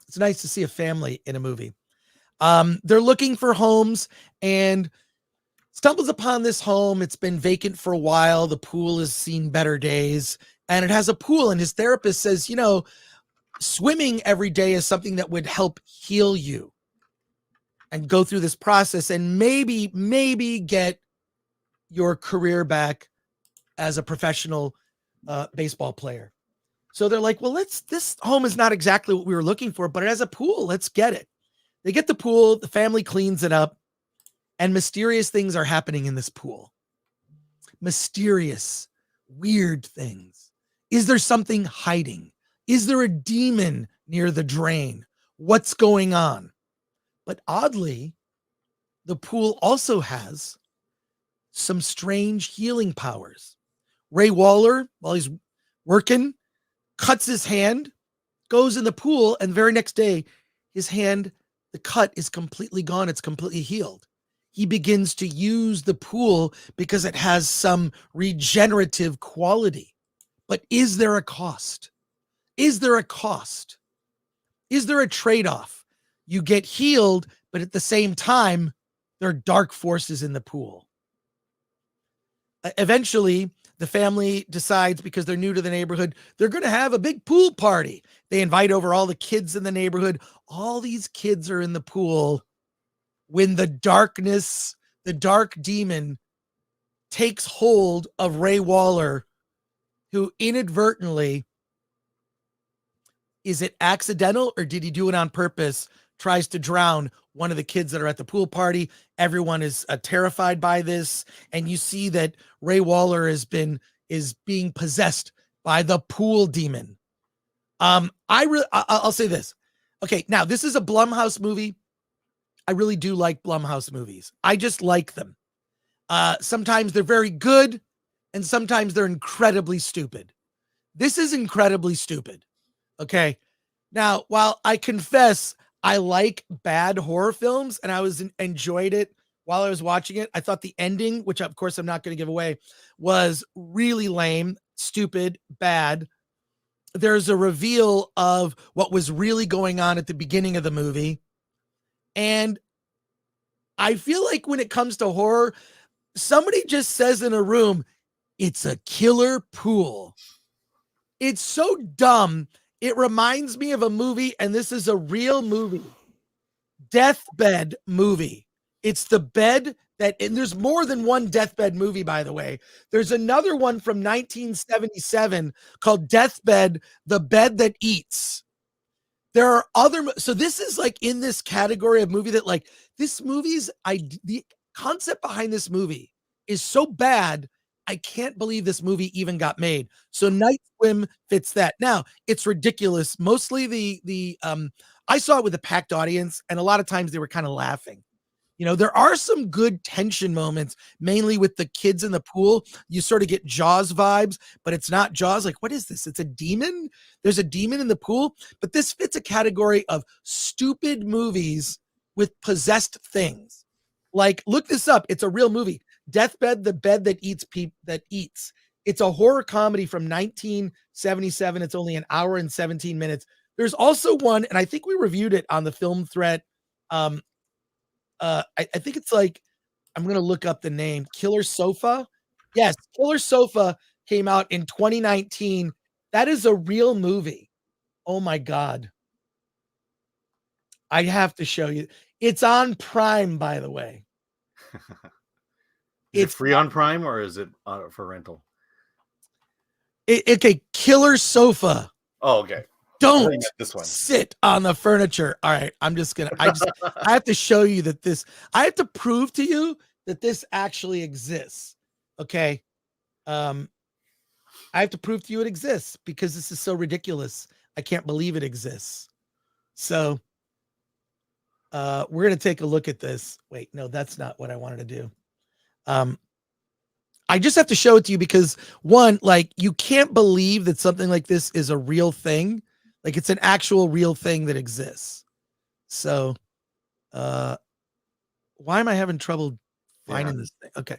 It's nice to see a family in a movie. They're looking for homes and stumbles upon this home. It's been vacant for a while. The pool has seen better days, and it has a pool. And his therapist says, swimming every day is something that would help heal you and go through this process and maybe get your career back as a professional baseball player. So they're like, well, this home is not exactly what we were looking for, but it has a pool. Let's get it. They get the pool. The family cleans it up, and mysterious things are happening in this pool. Mysterious, weird things. Is there something hiding? Is there a demon near the drain? What's going on? But oddly, the pool also has some strange healing powers. Ray Waller, while he's working, cuts his hand, goes in the pool, and the very next day, his hand, the cut is completely gone. It's completely healed. He begins to use the pool because it has some regenerative quality. But is there a cost? Is there a cost? Is there a trade-off? You get healed, but at the same time, there are dark forces in the pool. Eventually, the family decides, because they're new to the neighborhood, they're going to have a big pool party. They invite over all the kids in the neighborhood. All these kids are in the pool when the dark demon takes hold of Ray Waller, who inadvertently, is it accidental or did he do it on purpose, tries to drown one of the kids that are at the pool party. Everyone is terrified by this. And you see that Ray Waller is being possessed by the pool demon. I'll say this. Okay, now this is a Blumhouse movie. I really do like Blumhouse movies. I just like them. Sometimes they're very good, and sometimes they're incredibly stupid. This is incredibly stupid. Okay. Now, while I confess I like bad horror films, and I enjoyed it while I was watching it, I thought the ending, which of course I'm not going to give away, was really lame, stupid, bad. There's a reveal of what was really going on at the beginning of the movie. And I feel like when it comes to horror, somebody just says in a room, it's a killer pool. It's so dumb. It reminds me of a movie, and this is a real movie. Deathbed movie. It's the bed that, and there's more than one deathbed movie, by the way. There's another one from 1977 called Deathbed, The Bed That Eats. There are other, so this is like in this category of movie that like, this movie's, the concept behind this movie is so bad, I can't believe this movie even got made. So Night Swim fits that. Now, it's ridiculous. Mostly I saw it with a packed audience, and a lot of times they were kind of laughing. There are some good tension moments, mainly with the kids in the pool. You sort of get Jaws vibes, but it's not Jaws. Like, what is this? It's a demon? There's a demon in the pool? But this fits a category of stupid movies with possessed things. Like, look this up. It's a real movie. Deathbed, The Bed That Eats. It's a horror comedy from 1977. It's only an hour and 17 minutes. There's also one, and I think we reviewed it on the Film Threat. I think it's like, I'm going to look up the name. Killer Sofa. Yes, Killer Sofa came out in 2019. That is a real movie. Oh my God. I have to show you. It's on Prime, by the way. It's free on Prime, or is it for rental? Okay, Killer Sofa. Oh, okay. Don't this one. Sit on the furniture. All right, I have to show you that I have to prove to you that this actually exists. Okay. I have to prove to you it exists because this is so ridiculous. I can't believe it exists. So we're going to take a look at this. Wait, no, that's not what I wanted to do. I just have to show it to you because one, like, you can't believe that something like this is a real thing. Like, it's an actual real thing that exists. So, why am I having trouble finding this thing? Okay.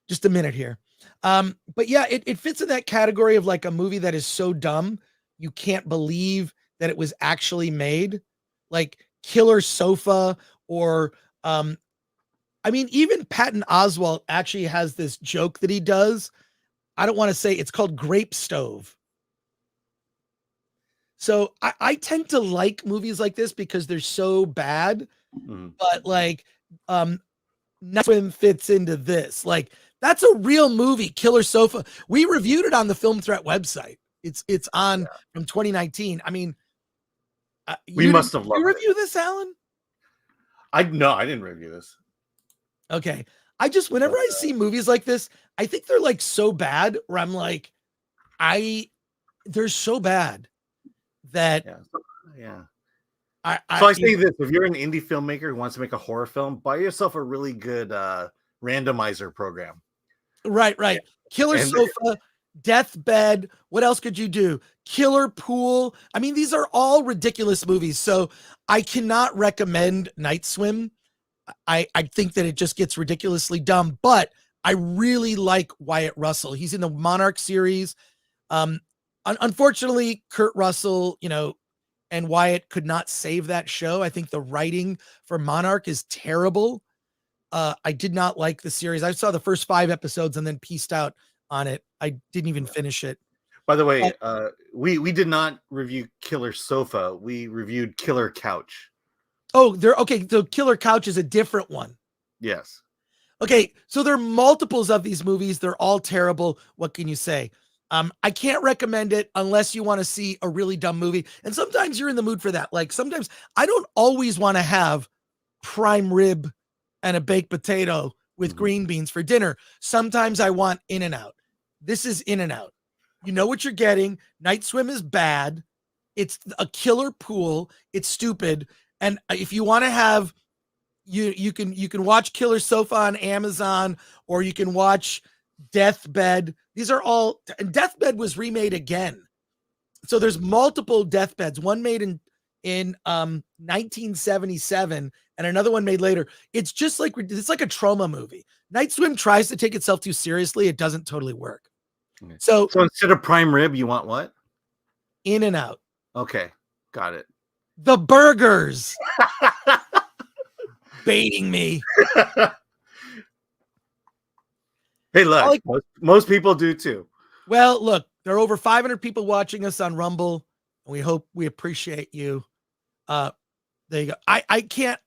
Just a minute here. But yeah, it fits in that category of like a movie that is so dumb, you can't believe that it was actually made. Like Killer Sofa or I mean, even Patton Oswalt actually has this joke that he does. I don't want to say, it's called Grape Stove. So I tend to like movies like this because they're so bad, but like Night Swim fits into this. Like, that's a real movie, Killer Sofa. We reviewed it on the Film Threat website. It's on from 2019. I mean, we must have loved you review this, Alan? No, I didn't review this. Okay. Whenever I see movies like this, I think they're like so bad where I'm like, they're so bad that So I say this: if you're an indie filmmaker who wants to make a horror film, buy yourself a really good randomizer program. Right. Killer Sofa, Deathbed. What else could you do? Killer Pool. I mean, these are all ridiculous movies. So I cannot recommend Night Swim. I think that it just gets ridiculously dumb, but I really like Wyatt Russell. He's in the Monarch series. Unfortunately, Kurt Russell, and Wyatt could not save that show. I think the writing for Monarch is terrible. I did not like the series. I saw the first 5 episodes and then pieced out on it. I didn't even finish it. By the way, we did not review Killer Sofa. We reviewed Killer Couch. Oh, okay. So Killer Couch is a different one. Yes. Okay. So there are multiples of these movies. They're all terrible. What can you say? I can't recommend it unless you want to see a really dumb movie. And sometimes you're in the mood for that. Like, sometimes I don't always want to have prime rib and a baked potato with green beans for dinner. Sometimes I want In-N-Out. This is In-N-Out. You know what you're getting. Night Swim is bad. It's a killer pool. It's stupid. And if you want to have, you can watch Killer Sofa on Amazon, or you can watch Deathbed. These are all, and Deathbed was remade again. So there's multiple Deathbeds. One made in 1977 and another one made later. It's just like, it's like a trauma movie. Night Swim tries to take itself too seriously. It doesn't totally work. Okay. So instead of prime rib, you want what? In-N-Out. Okay. Got it. The burgers. Baiting me. Hey, look, most people do too. Well, look, there are over 500 people watching us on Rumble, and we appreciate you. There you go. I can't,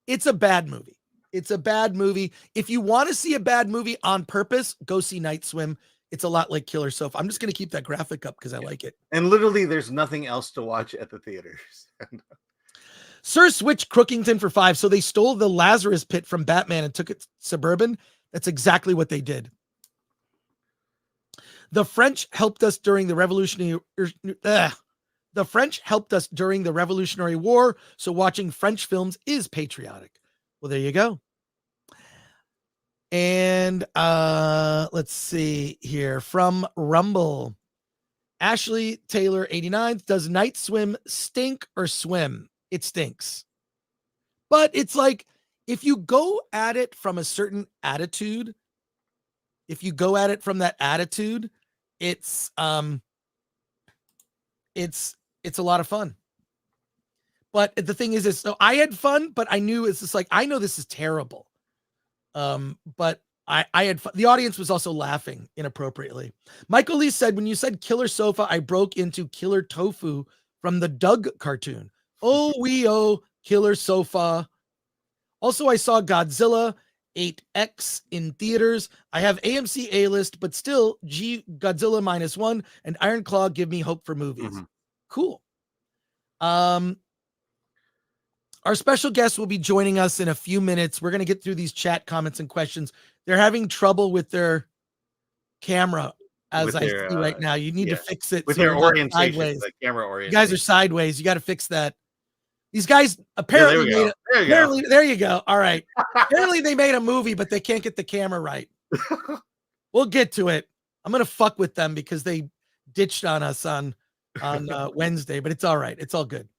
it's a bad movie. It's a bad movie. If you want to see a bad movie on purpose, go see Night Swim. It's a lot like Killer Sofa. I'm just going to keep that graphic up because I like it. And literally, there's nothing else to watch at the theaters. Sir switched Crookington for 5. So they stole the Lazarus Pit from Batman and took it suburban. That's exactly what they did. The French helped us during the Revolutionary War. So watching French films is patriotic. Well, there you go. And let's see here from Rumble. Ashley Taylor 89, does Night Swim stink or swim? It stinks. But it's like, if you go at it from a certain attitude, it's a lot of fun. But the thing is, so I had fun, but I knew it's just like, I know this is terrible. But I had fun. The audience was also laughing inappropriately. Michael Lee said, when you said Killer Sofa, I broke into Killer Tofu from the Doug cartoon. Oh, Killer Sofa. Also, I saw Godzilla 8X in theaters. I have AMC A-list, but still Godzilla -1 and Iron Claw give me hope for movies. Cool. Our special guest will be joining us in a few minutes. We're going to get through these chat comments and questions. They're having trouble with their camera, as I see right now. You need to fix it. With their orientation, the camera orientation. You guys are sideways. You got to fix that. These guys apparently there you go. All right. Apparently they made a movie, but they can't get the camera right. We'll get to it. I'm going to fuck with them because they ditched on us on Wednesday, but it's all right. It's all good.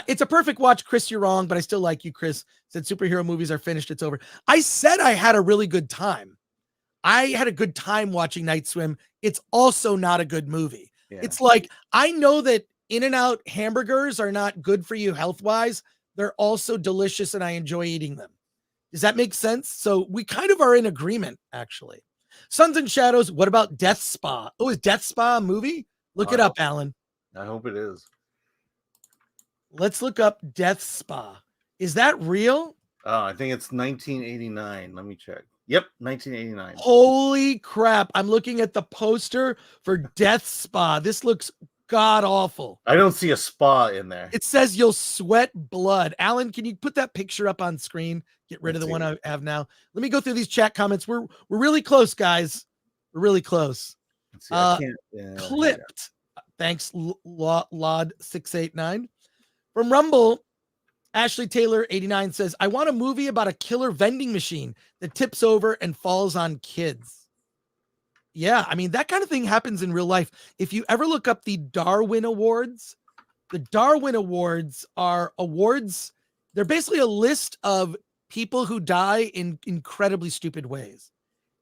It's a perfect watch. Chris, you're wrong, but I still like you. Chris said superhero movies are finished. It's over. I said I had a really good time. I had a good time watching Night Swim. It's also not a good movie. Yeah. It's like, I know that In-N-Out hamburgers are not good for you health-wise, they're also delicious and I enjoy eating them. Does that make sense? So we kind of are in agreement, actually. Suns and Shadows. What about Death Spa? Oh, is Death Spa a movie? Look it up, Alan. I hope it is. Let's look up Death Spa. Is that real? Oh, I think it's 1989. Let me check. Yep, 1989. Holy crap. I'm looking at the poster for Death Spa. This looks god awful. I don't see a spa in there. It says you'll sweat blood. Alan, can you put that picture up on screen? Get rid of the one I have now. Let me go through these chat comments. We're really close, guys. We're really close. Clipped. Thanks, Lod689. From Rumble, Ashley Taylor 89 says, I want a movie about a killer vending machine that tips over and falls on kids. Yeah, I mean, that kind of thing happens in real life. If you ever look up the Darwin Awards are awards. They're basically a list of people who die in incredibly stupid ways.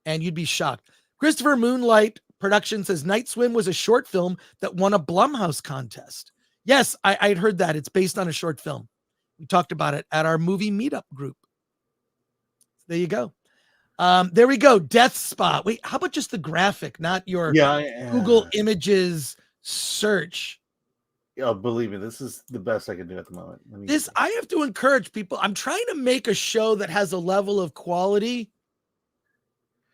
And you'd be shocked. Christopher Moonlight Production says Night Swim was a short film that won a Blumhouse contest. Yes, I'd heard that. It's based on a short film. We talked about it at our movie meetup group. There you go. There we go. Death Spa. Wait, how about just the graphic, not your Google Images search? Yeah, believe me, this is the best I can do at the moment. I have to encourage people. I'm trying to make a show that has a level of quality.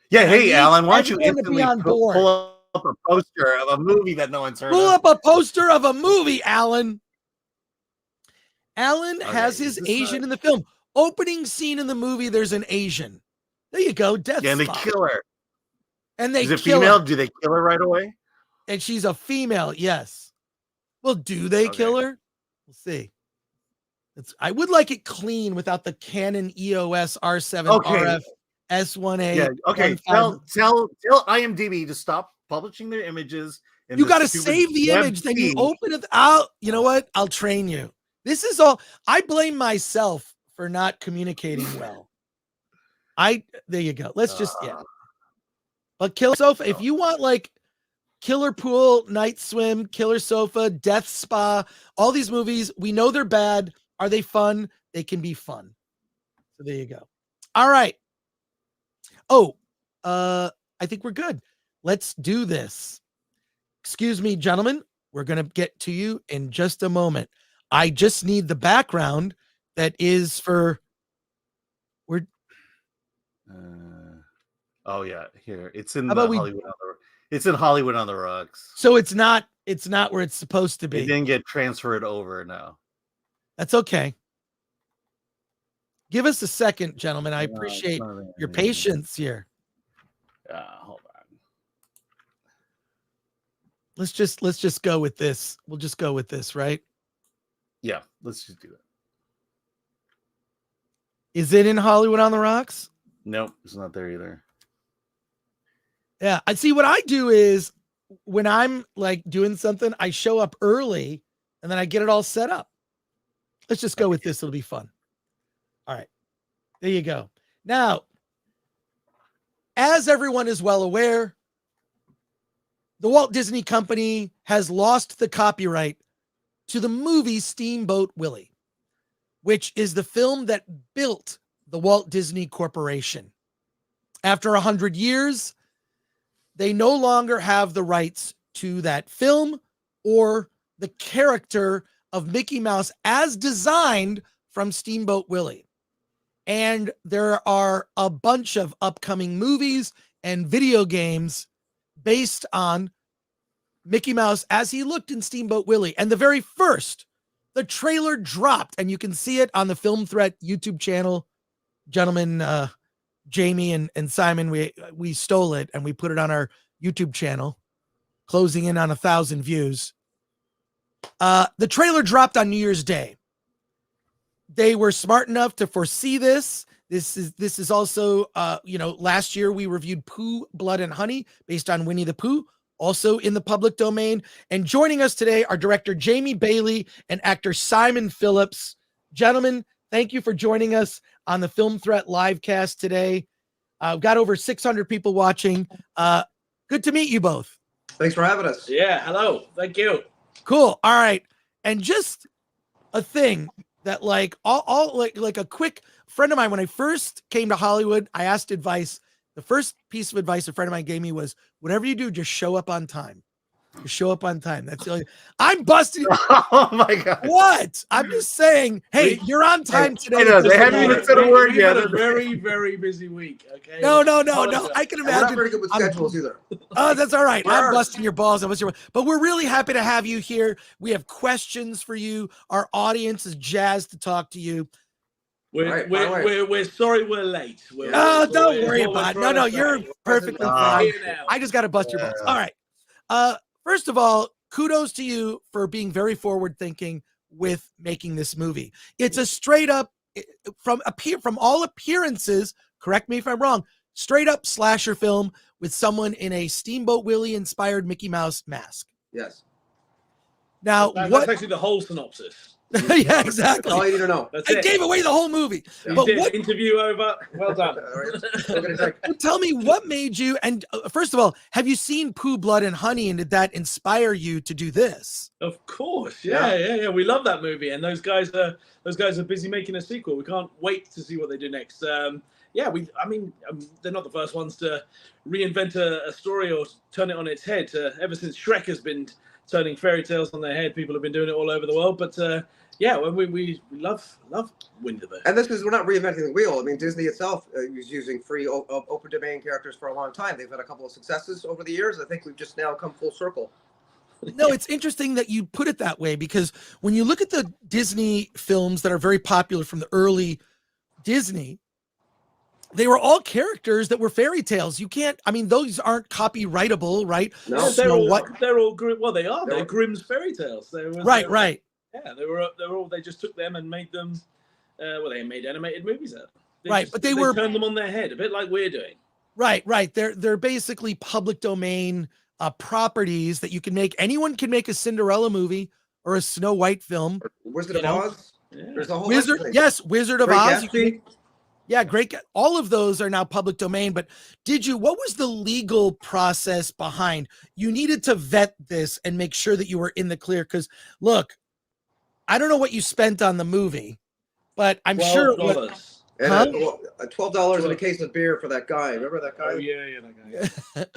Yeah, hey, Alan, why don't you instantly on board. pull up a poster of a movie that no one's heard Pull of? up a poster of a movie, Alan. Alan has his Asian in the film. Opening scene in the movie, there's an Asian. There you go. Death Spa. And they kill her. And they Is it kill female? her. Do they kill her right away? And she's a female, yes. Well, do they kill her? We'll see. I would like it clean without the Canon EOS R7 RF S1A. Yeah, okay. Tell IMDb to stop publishing their images. You got to save the image, then you open it. You know what? I'll train you. This is all. I blame myself for not communicating well. There you go. Let's just, But Killer Sofa, if you want like Killer Pool, Night Swim, Killer Sofa, Death Spa, all these movies, we know they're bad. Are they fun? They can be fun. So there you go. All right. Oh, I think we're good. Let's do this. Excuse me, gentlemen. We're going to get to you in just a moment. I just need the background that is for oh yeah, here. It's in Hollywood it's in Hollywood on the Rocks. So it's not where it's supposed to be. It didn't get transferred over now. That's okay. Give us a second, gentlemen. I appreciate your patience here. Hold on. Let's just go with this. We'll just go with this, right? Yeah, let's just do it. Is it in Hollywood on the Rocks? Nope, it's not there either. Yeah, I see. What I do is when I'm like doing something, I show up early and then I get it all set up. Let's just go with this. It'll be fun. All right. There you go. Now, as everyone is well aware, the Walt Disney Company has lost the copyright to the movie Steamboat Willie, which is the film that built the Walt Disney Corporation. After 100 years, they no longer have the rights to that film or the character of Mickey Mouse as designed from Steamboat Willie. And there are a bunch of upcoming movies and video games based on Mickey Mouse as he looked in Steamboat Willie. And the very first, the trailer dropped, and you can see it on the Film Threat YouTube channel. Gentlemen, Jamie and Simon, we stole it and we put it on our YouTube channel, closing in on 1,000 views. The trailer dropped on New Year's Day. They were smart enough to foresee this. This is also, last year we reviewed Pooh, Blood and Honey based on Winnie the Pooh, also in the public domain. And joining us today are director Jamie Bailey and actor Simon Phillips. Gentlemen, thank you for joining us on the Film Threat Livecast today. We've got over 600 people watching. Good to meet you both. Thanks for having us. Yeah, hello. Thank you. Cool. All right. And just a thing that like all like a quick friend of mine, when I first came to Hollywood, I asked advice. The first piece of advice a friend of mine gave me was, whatever you do, just show up on time. Just show up on time. That's the only. I'm busting. Oh my god! What? I'm just saying. Hey, you're on time today. I know, they haven't even said a word yet. Had a very, very busy week. Okay. No. I can imagine. We're not very good with schedules either. Oh, that's all right. I'm busting your balls. But we're really happy to have you here. We have questions for you. Our audience is jazzed to talk to you. We're sorry we're late. Don't worry about it. No, you're perfectly fine. I just got to bust your balls. All right. First of all, kudos to you for being very forward thinking with making this movie. It's a straight up from all appearances, correct me if I'm wrong, straight up slasher film with someone in a Steamboat Willie inspired Mickey Mouse mask. Yes. Now, that's actually the whole synopsis. Yeah, exactly. That's all you need to know. I gave away the whole movie. Yeah. But what interview over? Well done. Tell me what made you, and first of all, have you seen Pooh, Blood, and Honey, and did that inspire you to do this? Of course, yeah. We love that movie, and those guys are busy making a sequel. We can't wait to see what they do next. They're not the first ones to reinvent a story or turn it on its head. Ever since Shrek has been turning fairy tales on their head, people have been doing it all over the world. But we love Winnie the Pooh. And we're not reinventing the wheel. I mean, Disney itself was using free open domain characters for a long time. They've had a couple of successes over the years. I think we've just now come full circle. No, it's interesting that you put it that way, because when you look at the Disney films that are very popular from the early Disney, they were all characters that were fairy tales. You can't, those aren't copyrightable, right? No, they're all well, they are. They're Grimm's fairy tales. Right. Yeah, they were all. They just took them and made them. They made animated movies out. But they turned them on their head, a bit like we're doing. Right. They're basically public domain properties that you can make. Anyone can make a Cinderella movie or a Snow White film. Wizard of Oz. Yeah. There's a whole Wizard of Oz. Great. All of those are now public domain. But what was the legal process behind? You needed to vet this and make sure that you were in the clear. Because look, I don't know what you spent on the movie, but I'm sure it was. And $12 in a case of beer for that guy. Remember that guy? Oh, yeah, that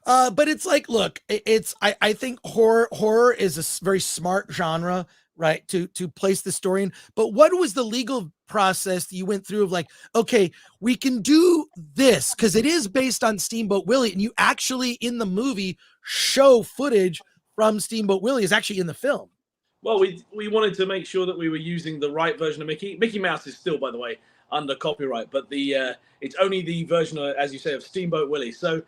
guy. But it's like, look, I think horror is a very smart genre, right? To place the story in. But what was the legal process that you went through of like, okay, we can do this because it is based on Steamboat Willie, and you actually in the movie show footage from Steamboat Willie is actually in the film. Well, we wanted to make sure that we were using the right version of Mickey. Mickey Mouse is still, by the way, under copyright, but it's only the version, as you say, of Steamboat Willie. So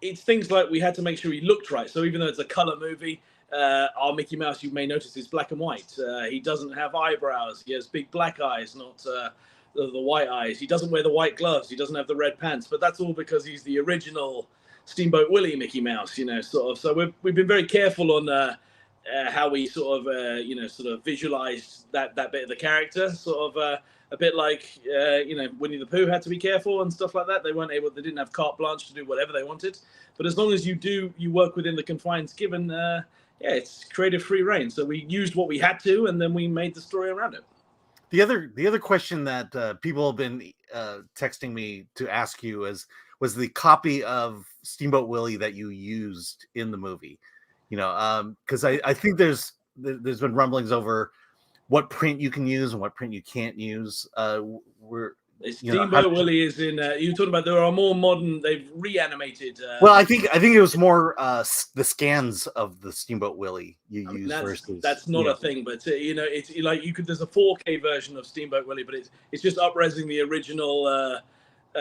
it's things like we had to make sure he looked right. So even though it's a color movie, our Mickey Mouse, you may notice, is black and white. He doesn't have eyebrows. He has big black eyes, not the white eyes. He doesn't wear the white gloves. He doesn't have the red pants. But that's all because he's the original Steamboat Willie Mickey Mouse, sort of. So we've been very careful on how we sort of visualized that bit of the character, sort of a bit like Winnie the Pooh had to be careful and stuff like that. They didn't have carte blanche to do whatever they wanted. But as long as you work within the confines given, it's creative free reign. So we used what we had to, and then we made the story around it. The other question that people have been texting me to ask you was the copy of Steamboat Willie that you used in the movie. Because I think there's been rumblings over what print you can use and what print you can't use. Steamboat Willie is in. You're talking about there are more modern. They've reanimated. Well, I think it was more the scans of the Steamboat Willie you use versus. That's not a thing, but it's like you could. There's a 4K version of Steamboat Willie, but it's just upresing the original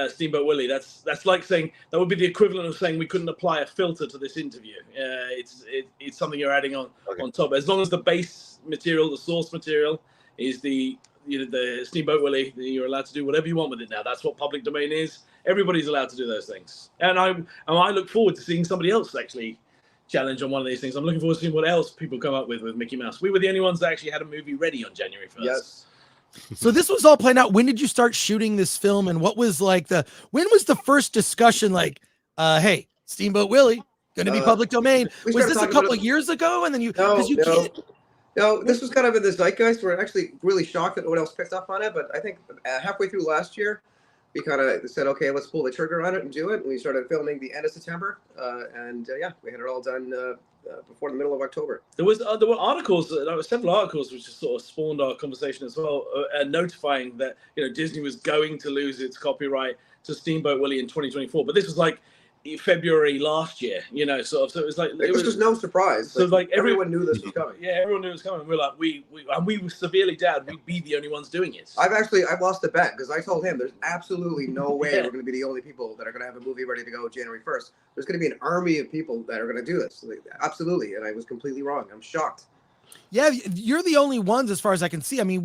Steamboat Willie. That's like saying that would be the equivalent of saying we couldn't apply a filter to this interview. It's something you're adding on top. As long as the base material, the source material, is the Steamboat Willie, you're allowed to do whatever you want with it now. That's what public domain is. Everybody's allowed to do those things. And I look forward to seeing somebody else actually challenge on one of these things. I'm looking forward to seeing what else people come up with Mickey Mouse. We were the only ones that actually had a movie ready on January 1st. Yes. So this was all planned out. When did you start shooting this film, and what was when was the first discussion like, hey, Steamboat Willie going to be public domain? Was this a couple of years ago? And then can't. No, this was kind of in the zeitgeist. We're actually really shocked that no one else picked up on it. But I think halfway through last year, we kind of said, okay, let's pull the trigger on it and do it. And we started filming the end of September. Yeah, we had it all done before the middle of October. There were articles, there were several articles which just sort of spawned our conversation as well, notifying that Disney was going to lose its copyright to Steamboat Willie in 2024. But this was like February last year, sort of. So it was like it was no surprise. So like everyone knew this was coming. Yeah, everyone knew it was coming. We're like, we were severely doubted we'd be the only ones doing it. I've lost the bet because I told him there's absolutely no way we're going to be the only people that are going to have a movie ready to go January 1st. There's going to be an army of people that are going to do this. Absolutely, and I was completely wrong. I'm shocked. Yeah, you're the only ones as far as I can see. I mean,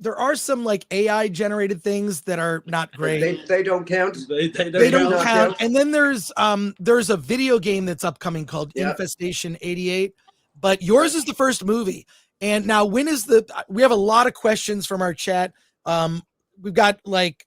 there are some like AI generated things that are not great. They don't count. They don't count. And then there's a video game that's upcoming called Infestation 88, but yours is the first movie. And now we have a lot of questions from our chat. We've got like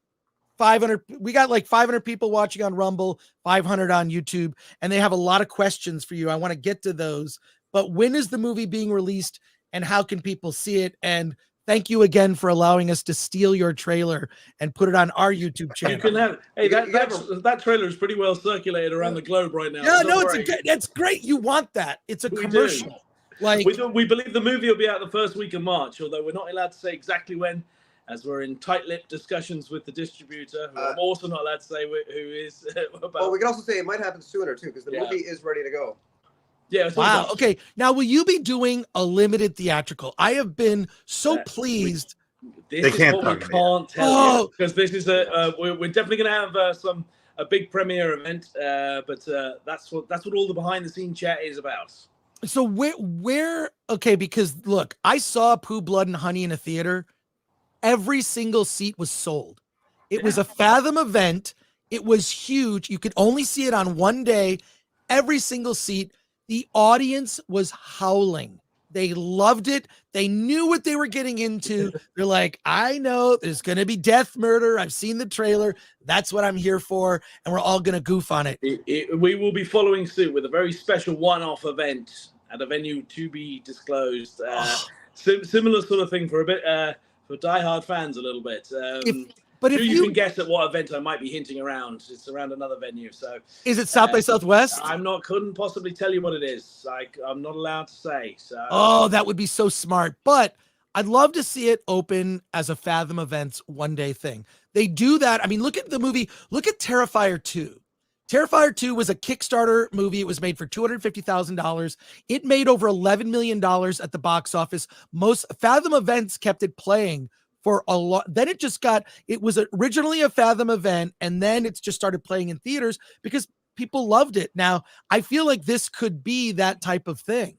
500 people watching on Rumble, 500 on YouTube, and they have a lot of questions for you. I want to get to those. But when is the movie being released and how can people see it? And thank you again for allowing us to steal your trailer and put it on our YouTube channel. You can have, that trailer is pretty well circulated around the globe right now. Yeah, no, it's great. You want that. It's a commercial. We believe the movie will be out the first week of March, although we're not allowed to say exactly when, as we're in tight-lipped discussions with the distributor, who I'm also not allowed to say who is about. Well, we can also say it might happen sooner too, because the movie is ready to go. Yeah. Wow. Okay. Now, will you be doing a limited theatrical? I have been so pleased. This is what we can't tell you, because this is we're definitely going to have a big premiere event, but that's what all the behind-the-scenes chat is about. So where? Okay, because look, I saw Pooh, Blood, and Honey in a theater. Every single seat was sold. It was a Fathom event. It was huge. You could only see it on one day. Every single seat. The audience was howling. They loved it. They knew what they were getting into. They're like, I know there's going to be death, murder. I've seen the trailer. That's what I'm here for. And we're all going to goof on it. We will be following suit with a very special one-off event at a venue to be disclosed. Similar sort of thing for a bit, for diehard fans a little bit. But if you can guess at what event I might be hinting around, it's around another venue. So is it South by Southwest? Couldn't possibly tell you what it is. I'm not allowed to say. So that would be so smart. But I'd love to see it open as a Fathom Events one-day thing. They do that. I mean, look at the movie. Look at Terrifier 2. Terrifier 2 was a Kickstarter movie. It was made for $250,000. It made over $11 million at the box office. Most Fathom Events kept it playing for a lot. Then it was originally a Fathom event, and then it's just started playing in theaters because people loved it. Now, I feel like this could be that type of thing.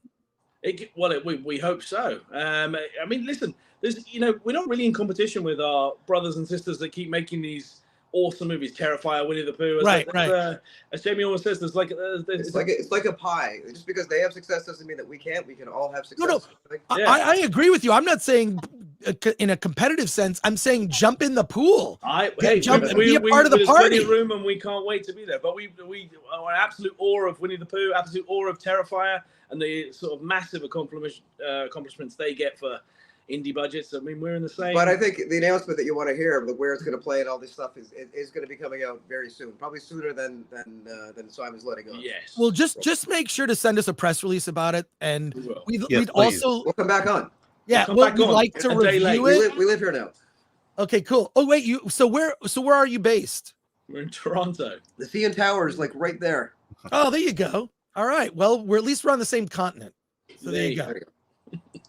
We hope so. I mean, listen, we're not really in competition with our brothers and sisters that keep making these awesome movies. Terrifier, Winnie the Pooh. Right. As Jamie always says, it's like a pie. Just because they have success doesn't mean that we can't. We can all have success. No. I agree with you. I'm not saying in a competitive sense. I'm saying jump in the pool. Be a part of the party. Room, and we can't wait to be there. But we are in absolute awe of Winnie the Pooh, absolute awe of Terrifier, and the sort of massive accomplishments they get for indie budgets. I mean, we're in the same. But I think the announcement that you want to hear of where it's going to play and all this stuff is going to be coming out very soon, probably sooner than Simon's letting on. Yes. Well, just make sure to send us a press release about it, and we'd also we'll come back on. Yeah, we'd like to review it. We live here now. Okay, cool. Oh wait, so where are you based? We're in Toronto. The CN Tower is like right there. Oh, there you go. All right. Well, we're on the same continent. So there you go.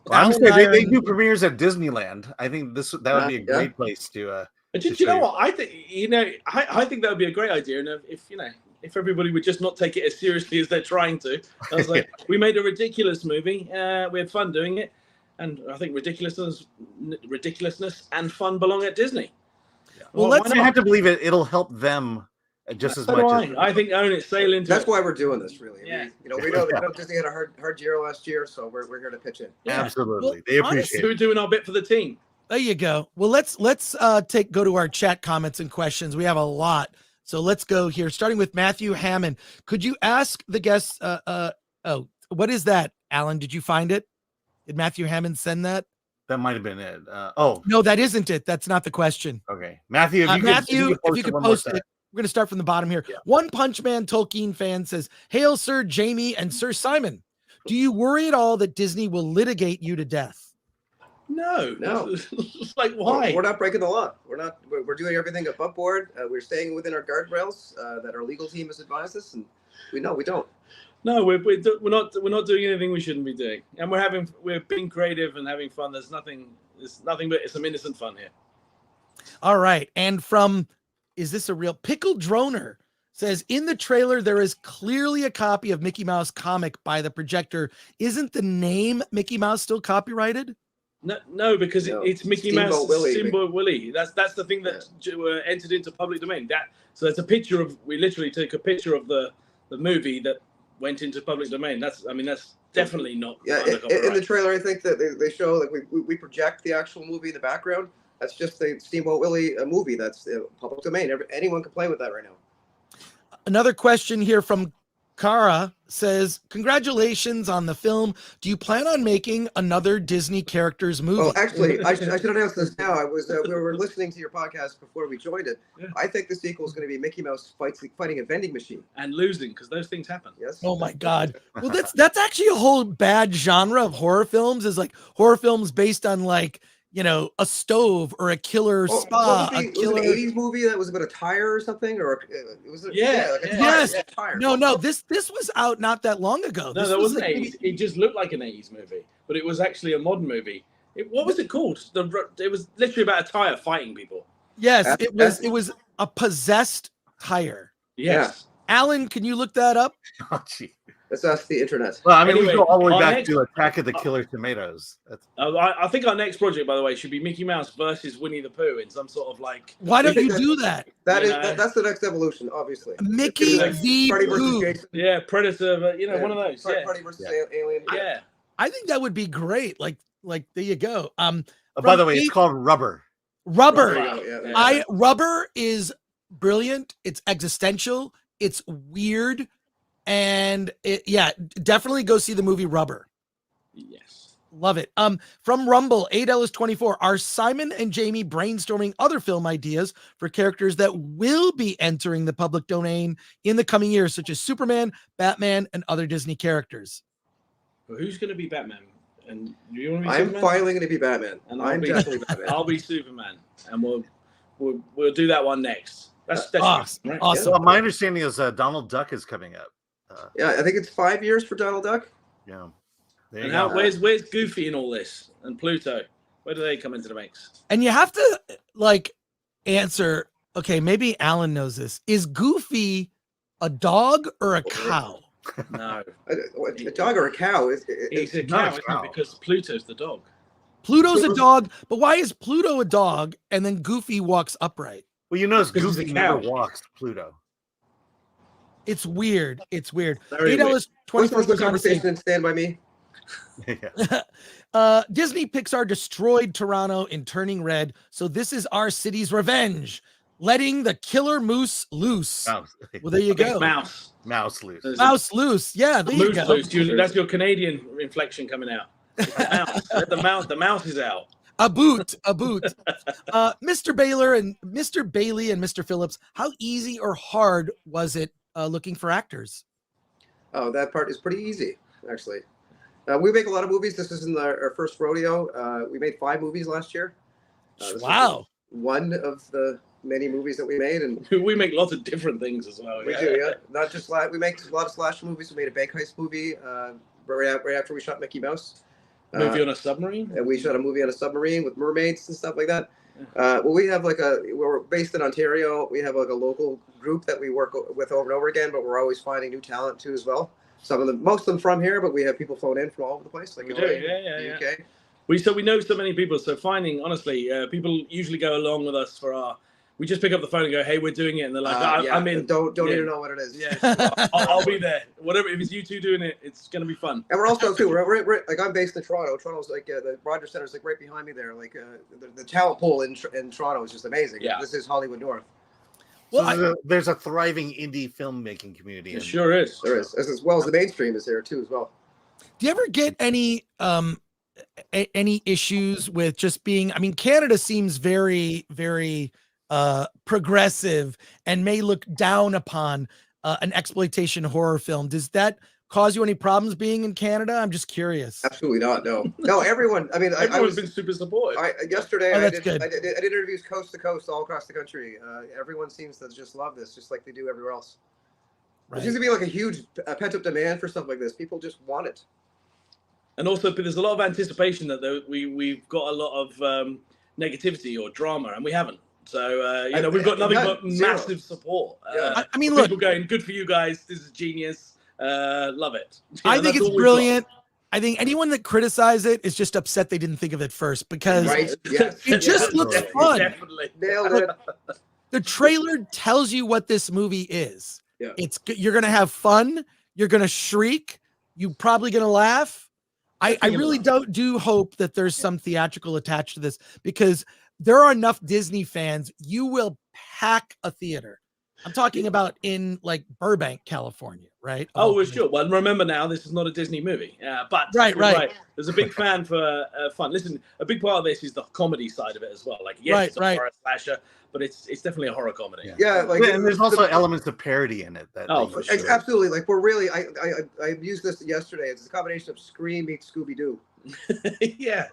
Well, they do premieres at Disneyland. I think that would be a great place to. Do you know what I think? I think that would be a great idea, and if everybody would just not take it as seriously as they're trying to. I was like, we made a ridiculous movie. We had fun doing it, and I think ridiculousness and fun belong at Disney. Well, you have to believe it. It'll help them just as much. I think own it, sail into. That's why we're doing this, really. Yeah. We know Disney had a hard year last year, so we're here to pitch in. Yeah. Absolutely, they appreciate it. We're doing our bit for the team. There you go. Well, let's go to our chat comments and questions. We have a lot, so let's go here. Starting with Matthew Hammond. Could you ask the guests? What is that, Alan? Did you find it? Did Matthew Hammond send that? That might have been it. No, that isn't it. That's not the question. Okay, Matthew, if you could post it. We're going to start from the bottom here. Yeah. One Punch Man Tolkien fan says, "Hail, Sir Jamie and Sir Simon. Do you worry at all that Disney will litigate you to death?" No. Like, why? We're not breaking the law. We're doing everything above board. We're staying within our guardrails that our legal team has advised us, and we don't. No, we're not doing anything we shouldn't be doing, and we're being creative and having fun. There's nothing but some innocent fun here. All right, and from is this a real Pickle Droner says in the trailer there is clearly a copy of Mickey Mouse comic by the projector. Isn't the name Mickey Mouse still copyrighted? No, because it's Mickey Mouse Steamboat Willie. That's the thing that entered into public domain. So that's a picture of. We literally took a picture of the movie that went into public domain. That's definitely not. Yeah, in the trailer, I think that they show like we project the actual movie in the background. That's just the Steamboat Willie movie. That's public domain. Anyone can play with that right now. Another question here from Kara says, "Congratulations on the film. Do you plan on making another Disney characters movie?" Oh, actually, I should announce this now. We were listening to your podcast before we joined it. Yeah. I think the sequel is going to be Mickey Mouse fighting a vending machine and losing, because those things happen. Yes. Oh my God. Well, that's actually a whole bad genre of horror films. Is like horror films based on like, a stove or a killer spa. Was it an 80s movie that was about a tire or something? Or was it? Like a tire. Yes. Yeah, tire. No. This was out not that long ago. No, that wasn't 80s. It just looked like an 80s movie, but it was actually a modern movie. What was it called? It was literally about a tire fighting people. Yes, it was a possessed tire. Yes. Yeah. Alan, can you look that up? Oh, gee. Let's ask the internet. Well, we go all the way back to Attack of the Killer Tomatoes. I think our next project, by the way, should be Mickey Mouse versus Winnie the Pooh in some sort of like. Why don't you do that? That's the next evolution, obviously. Mickey v. Pooh. Yeah, Predator, one of those. Freddy versus Alien. Yeah. I think that would be great. Like there you go. By the way, it's called Rubber. Rubber. Rubber is brilliant. It's existential. It's weird. And definitely go see the movie Rubber. Yes. Love it. From Rumble, ADellis24, are Simon and Jamie brainstorming other film ideas for characters that will be entering the public domain in the coming years, such as Superman, Batman, and other Disney characters? Well, who's going to be Batman? And you want to be I'm Superman? finally going to be Batman. And I'm definitely Batman. I'll be Superman, and we'll do that one next. That's awesome. Right? Awesome. So my understanding is Donald Duck is coming up. I think it's 5 years for Donald Duck. Yeah. And where's Goofy in all this, and Pluto? Where do they come into the mix? And you have to answer. Okay, maybe Alan knows this. Is Goofy a dog or a cow? No, a dog or a cow? It's a cow, because Pluto's the dog. Pluto's a dog, but why is Pluto a dog and then Goofy walks upright? Well, Goofy never walks Pluto. It's weird. It's weird. $8.24 the conversation. Stand by me. Disney Pixar destroyed Toronto in Turning Red, so this is our city's revenge, letting the killer moose loose. Mouse. Well, there you go. Mouse loose. Mouse loose. Yeah, there you go. Loose. That's your Canadian inflection coming out. The mouse is out. A boot. Mr. Bailey and Mr. Phillips, how easy or hard was it looking for actors? Oh, that part is pretty easy, actually. We make a lot of movies. This isn't our first rodeo. We made 5 movies last year. Wow. One of the many movies that we made, and we make lots of different things as well. We do, yeah. Not just we make a lot of slasher movies. We made a bank heist movie right after we shot Mickey Mouse. Movie on a submarine? And we shot a movie on a submarine with mermaids and stuff like that. We have we're based in Ontario. We have a local group that we work with over and over again, but we're always finding new talent too as well. Most of them from here, but we have people flown in from all over the place. We do, yeah. UK. We know so many people. So finding, honestly, people usually go along with us for we just pick up the phone and go, "Hey, we're doing it," and they're like, "I'm in." Don't even know what it is. Yeah, I'll be there. Whatever. If it's you two doing it, it's gonna be fun. And we're also too. We're I'm based in Toronto. Toronto's the Rogers Center's right behind me there. The talent pool in Toronto is just amazing. Yeah. This is Hollywood North. Well, there's a thriving indie filmmaking community. It sure is. There is, as well as the mainstream is there too as well. Do you ever get any any issues with just being, I mean, Canada seems very, very progressive and may look down upon an exploitation horror film. Does that cause you any problems being in Canada? I'm just curious. Absolutely not. No, everyone. I mean, everyone's been super supportive. Yesterday, Oh, I that's did good. I did interviews coast to coast all across the country. Everyone seems to just love this, just like they do everywhere else. There seems to be like a huge pent-up demand for stuff like this. People just want it. And also, there's a lot of anticipation that we've got a lot of negativity or drama, and we haven't. So, we've got nothing but massive support. I mean, people look, going, good for you guys. This is genius. Love it. I think it's brilliant. I think anyone that criticizes it is just upset they didn't think of it first, because it just looks fun. Definitely. Nailed it. The trailer tells you what this movie is. Yeah. You're going to have fun. You're going to shriek. You're probably going to laugh. I really do hope that there's some theatrical attached to this, because there are enough Disney fans. You will pack a theater. I'm talking about in like Burbank, California, right? Oh, well, sure. Well, remember now, this is not a Disney movie. But right. There's a big fan for fun. Listen, a big part of this is the comedy side of it as well. Like, yes, it's a horror slasher, but it's definitely a horror comedy. Yeah, like, and there's also elements of parody in it. For sure. Absolutely. Like, we're really. I used this yesterday. It's a combination of Scream meets Scooby Doo. Yeah.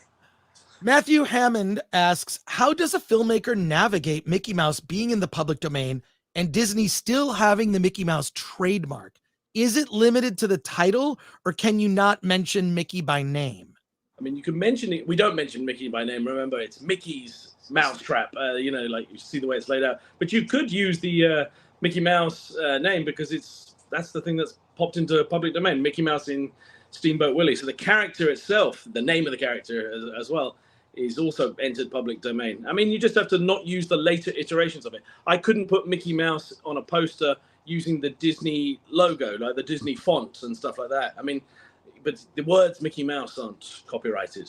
Matthew Hammond asks, how does a filmmaker navigate Mickey Mouse being in the public domain and Disney still having the Mickey Mouse trademark? Is it limited to the title, or can you not mention Mickey by name? I mean, you can mention it. We don't mention Mickey by name. Remember, it's Mickey's Mousetrap. Like you see the way it's laid out. But you could use the Mickey Mouse name, because that's the thing that's popped into public domain. Mickey Mouse in Steamboat Willie. So the character itself, the name of the character as well, is also entered public domain. I mean, you just have to not use the later iterations of it. I couldn't put Mickey Mouse on a poster using the Disney logo, like the Disney fonts and stuff like that. I mean, but the words Mickey Mouse aren't copyrighted,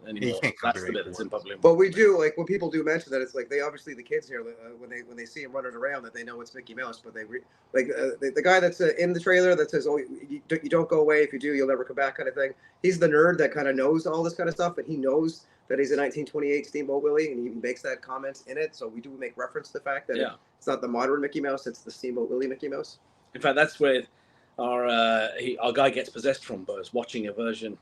anymore. That's the bit that's in public. But we do, like, when people do mention that, it's like they obviously, the kids here, when they see him running around, that they know it's Mickey Mouse. But the guy that's in the trailer that says, "Oh, you don't go away. If you do, you'll never come back," kind of thing. He's the nerd that kind of knows all this kind of stuff, and he knows that he's a 1928 Steamboat Willie, and he makes that comment in it. So we do make reference to the fact that it's not the modern Mickey Mouse; it's the Steamboat Willie Mickey Mouse. In fact, that's where our guy gets possessed from, Buzz, watching the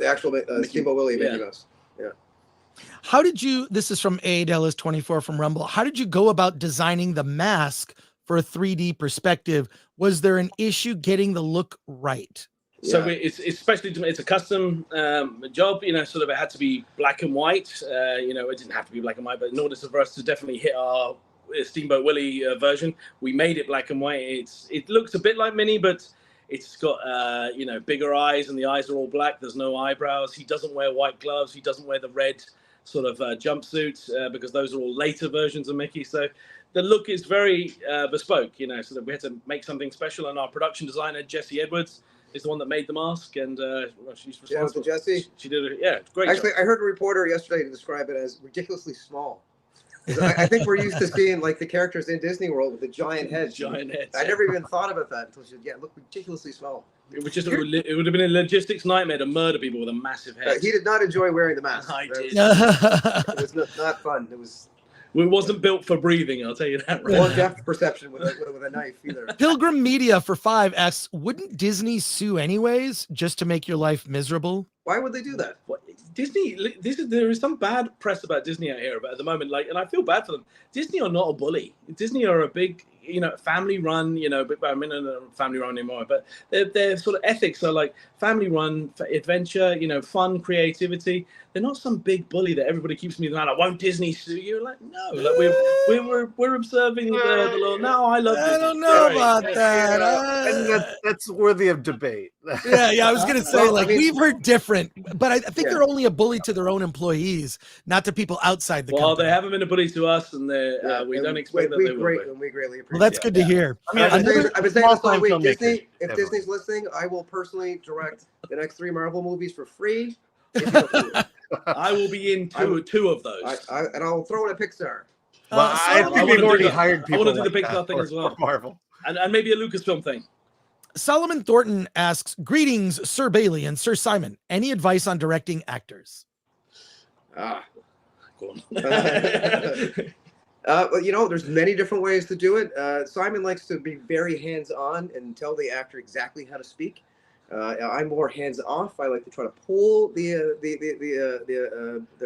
actual Steamboat Willie Mickey Mouse. Yeah. How did you? This is from Dallas24 from Rumble. How did you go about designing the mask for a 3D perspective? Was there an issue getting the look right? So it's especially, it's a custom job, sort of, it had to be black and white. It didn't have to be black and white, but in order for us to definitely hit our Steamboat Willie version, we made it black and white. It looks a bit like Minnie, but it's got bigger eyes, and the eyes are all black. There's no eyebrows. He doesn't wear white gloves. He doesn't wear the red sort of jumpsuit, because those are all later versions of Mickey. So the look is very bespoke, so that we had to make something special. And our production designer, Jessie Edwards, is the one that made the mask, and she's responsible. Jessie. She did it. Yeah, great. Actually, job. I heard a reporter yesterday describe it as ridiculously small. I think we're used to seeing like the characters in Disney World with the giant heads. I never even thought about that until she said, "Yeah, look ridiculously small." It would have been a logistics nightmare to murder people with a massive head. He did not enjoy wearing the mask. I did. It was not fun. It wasn't built for breathing, I'll tell you that. Right. Or depth perception with a knife either. Pilgrim Media for 5 asks, wouldn't Disney sue anyways just to make your life miserable? Why would they do that? There is some bad press about Disney out here at the moment, and I feel bad for them. Disney are not a bully. Disney are a big, family run, but I mean, not family run anymore, but their sort of ethics are like family run, adventure, fun, creativity. They're not some big bully that everybody keeps me like, won't Disney sue you? Like, no, like we're observing the law. No, I love Disney. I don't know about that. And that's worthy of debate. Yeah, I was gonna say, we've heard different, but I think they're only a bully to their own employees, not to people outside the company. Well, they haven't been a bully to us, and we don't expect that they will be. We greatly appreciate. Well, that's good to hear. I mean, I've been saying this all week. Disney, if Disney's listening, I will personally direct the next 3 Marvel movies for free. I will be in two of those, and I'll throw in a Pixar. Well, I think we've already hired people. I want to do the Pixar thing as well, Marvel, and maybe a Lucasfilm thing. Solomon Thornton asks, greetings, Sir Bailey and Sir Simon. Any advice on directing actors? Go on. Well, there's many different ways to do it. Simon likes to be very hands-on and tell the actor exactly how to speak. I'm more hands-off. I like to try to pull their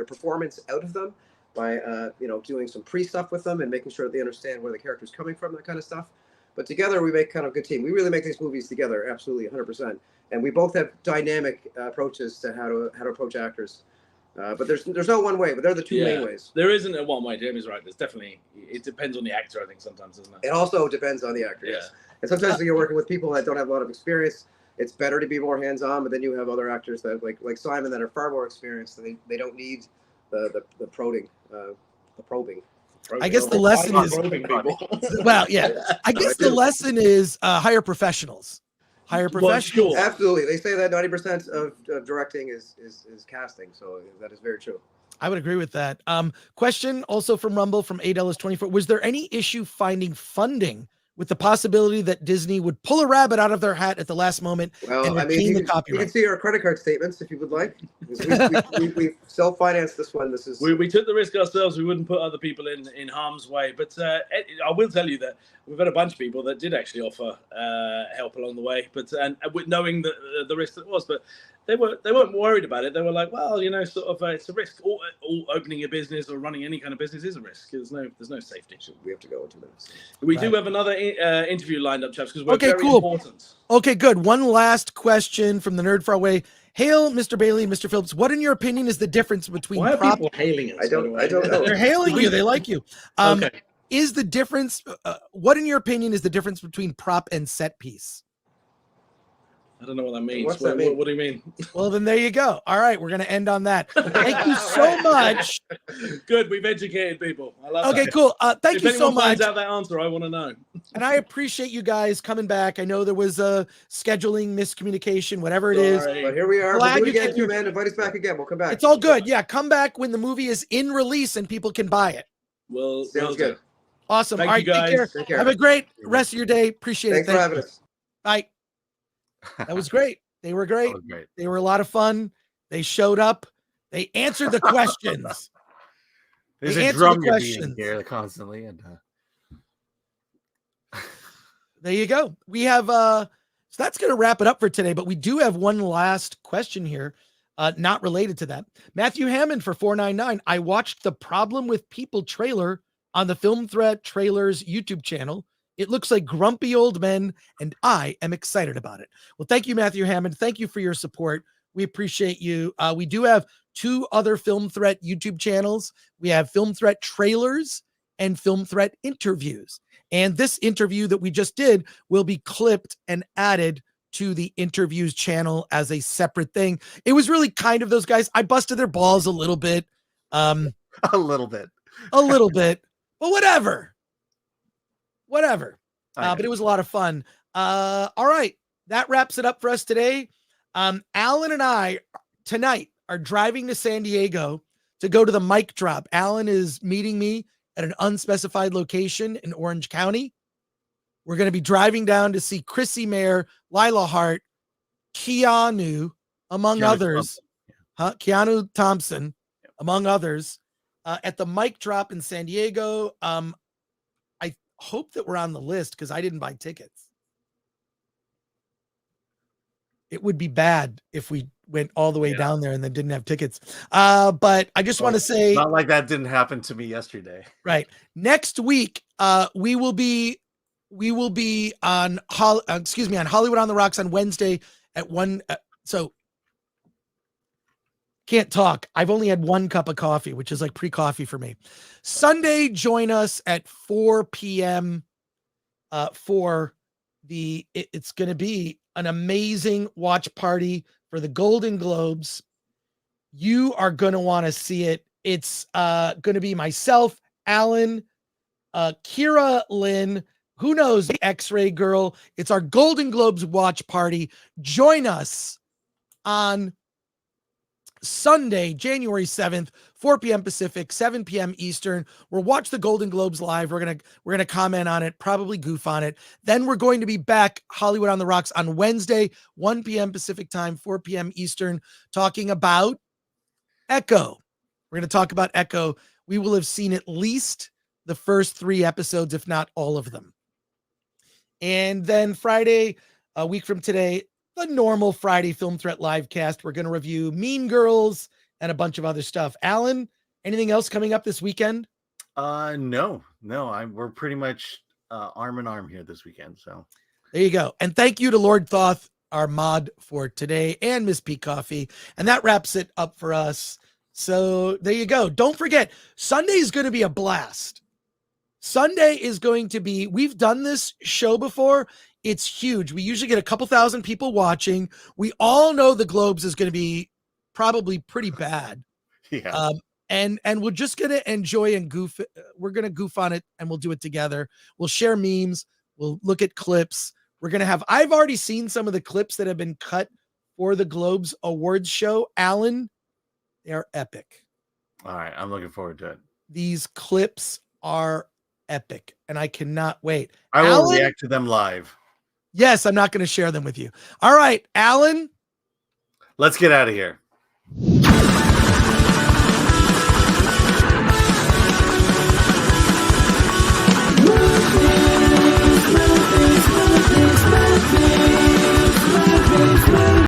performance out of them by doing some pre-stuff with them and making sure that they understand where the character's coming from, that kind of stuff. But together we make kind of a good team. We really make these movies together, absolutely, 100%. And we both have dynamic approaches to how to approach actors. But there's no one way, but they're the two main ways. There isn't a one way. Jamie's right. There's definitely, it depends on the actor, I think, sometimes, doesn't it? It also depends on the actor, yes. And sometimes when you're working with people that don't have a lot of experience, it's better to be more hands-on, but then you have other actors that like Simon that are far more experienced, and they don't need the probing. I guess the lesson is well, yeah. I guess the lesson is hire professionals. Hire professionals. Well, absolutely. They say that 90% of directing is casting, so that is very true. I would agree with that. Question also from Rumble from ADellis24. Was there any issue finding funding with the possibility that Disney would pull a rabbit out of their hat at the last moment and retain the copyright? You can see our credit card statements if you would like. We self-financed this one. We took the risk ourselves. We wouldn't put other people in harm's way. But I will tell you that we've had a bunch of people that did actually offer help along the way, but and with knowing the risk that it was, but they weren't worried about it. They were like, well, sort of it's a risk. All opening a business or running any kind of business is a risk. There's no safety. We have to go in 2 minutes. We do have another interview lined up, chaps, because we're very important. Okay, good. One last question from the Nerd Far Away. Hail, Mr. Bailey and Mr. Phillips. What, in your opinion, is the difference between Why are people hailing us? I don't know. They're hailing you. They like you. Okay. Is the difference? What, in your opinion, is the difference between prop and set piece? I don't know what that means. What's that mean? What do you mean? Well, then there you go. All right, we're going to end on that. Thank you so much. Good, we've educated people. I love that. Okay, cool. Thank you so much. If anyone finds out that answer, I want to know. And I appreciate you guys coming back. I know there was a scheduling miscommunication, whatever it is. But here we are. Glad we'll do it you again came too, man. Invite us back again. We'll come back. It's all good. Yeah, come back when the movie is in release and people can buy it. Well, sounds good. Awesome. Thank all right, you guys. take care. Have a great rest of your day. Appreciate Thanks it. for having us. Bye. That was great. They were great. Great. They were a lot of fun. They showed up. They answered the questions. There's They a answered drum the you're beating questions. here constantly, and There you go. We have so that's going to wrap it up for today, but we do have one last question here, not related to that. Matthew Hammond for 499. I watched the Problem with People trailer on the Film Threat Trailers YouTube channel. It looks like grumpy old men, and I am excited about it. Well, thank you, Matthew Hammond. Thank you for your support. We appreciate you. We do have 2 other Film Threat YouTube channels. We have Film Threat Trailers and Film Threat Interviews. And this interview that we just did will be clipped and added to the Interviews channel as a separate thing. It was really kind of those guys. I busted their balls a little bit. a little bit. A little bit. But whatever. But it was a lot of fun. All right. That wraps it up for us today. Alan and I tonight are driving to San Diego to go to the mic drop. Alan is meeting me at an unspecified location in Orange County. We're going to be driving down to see Chrissy Mayer, Lila Hart, Keanu, among others. Keanu Thompson, among others, at the mic drop in San Diego. I hope that we're on the list because I didn't buy tickets. It would be bad if we went all the way down there and then didn't have tickets. But I just want to say, not like that didn't happen to me yesterday. Right. Next week, we will be on Hollywood on the Rocks on Wednesday at 1. So can't talk. I've only had 1 cup of coffee, which is like pre-coffee for me. Sunday, join us at 4 p.m. For it's going to be an amazing watch party for the Golden Globes. You are going to want to see it. It's going to be myself, Alan, Kira Lynn, who knows, the X-Ray Girl. It's our Golden Globes watch party. Join us on Sunday, January 7th, 4 p.m. Pacific, 7 p.m. Eastern. We'll watch the Golden Globes live. We're gonna comment on it, probably goof on it. Then we're going to be back Hollywood on the Rocks on Wednesday, 1 p.m. Pacific time, 4 p.m. Eastern, talking about Echo. We're going to talk about Echo. We will have seen at least the first 3 episodes, if not all of them. And then Friday, a week from today, the normal Friday Film Threat Livecast. We're going to review Mean Girls and a bunch of other stuff. Alan, anything else coming up this weekend? No. We're pretty much arm in arm here this weekend. So there you go. And thank you to Lord Thoth, our mod for today, and Miss P Coffee. And that wraps it up for us. So there you go. Don't forget, Sunday is going to be a blast. Sunday is going to be, we've done this show before. It's huge. We usually get a couple thousand people watching. We all know the Globes is going to be probably pretty bad. Yeah. And we're just going to enjoy and goof. We're going to goof on it and we'll do it together. We'll share memes. We'll look at clips. We're going to have, I've already seen some of the clips that have been cut for the Globes Awards show. Alan, they're epic. All right. I'm looking forward to it. These clips are epic and I cannot wait. I will Alan, react to them live. Yes, I'm not going to share them with you. All right, Alan. Let's get out of here.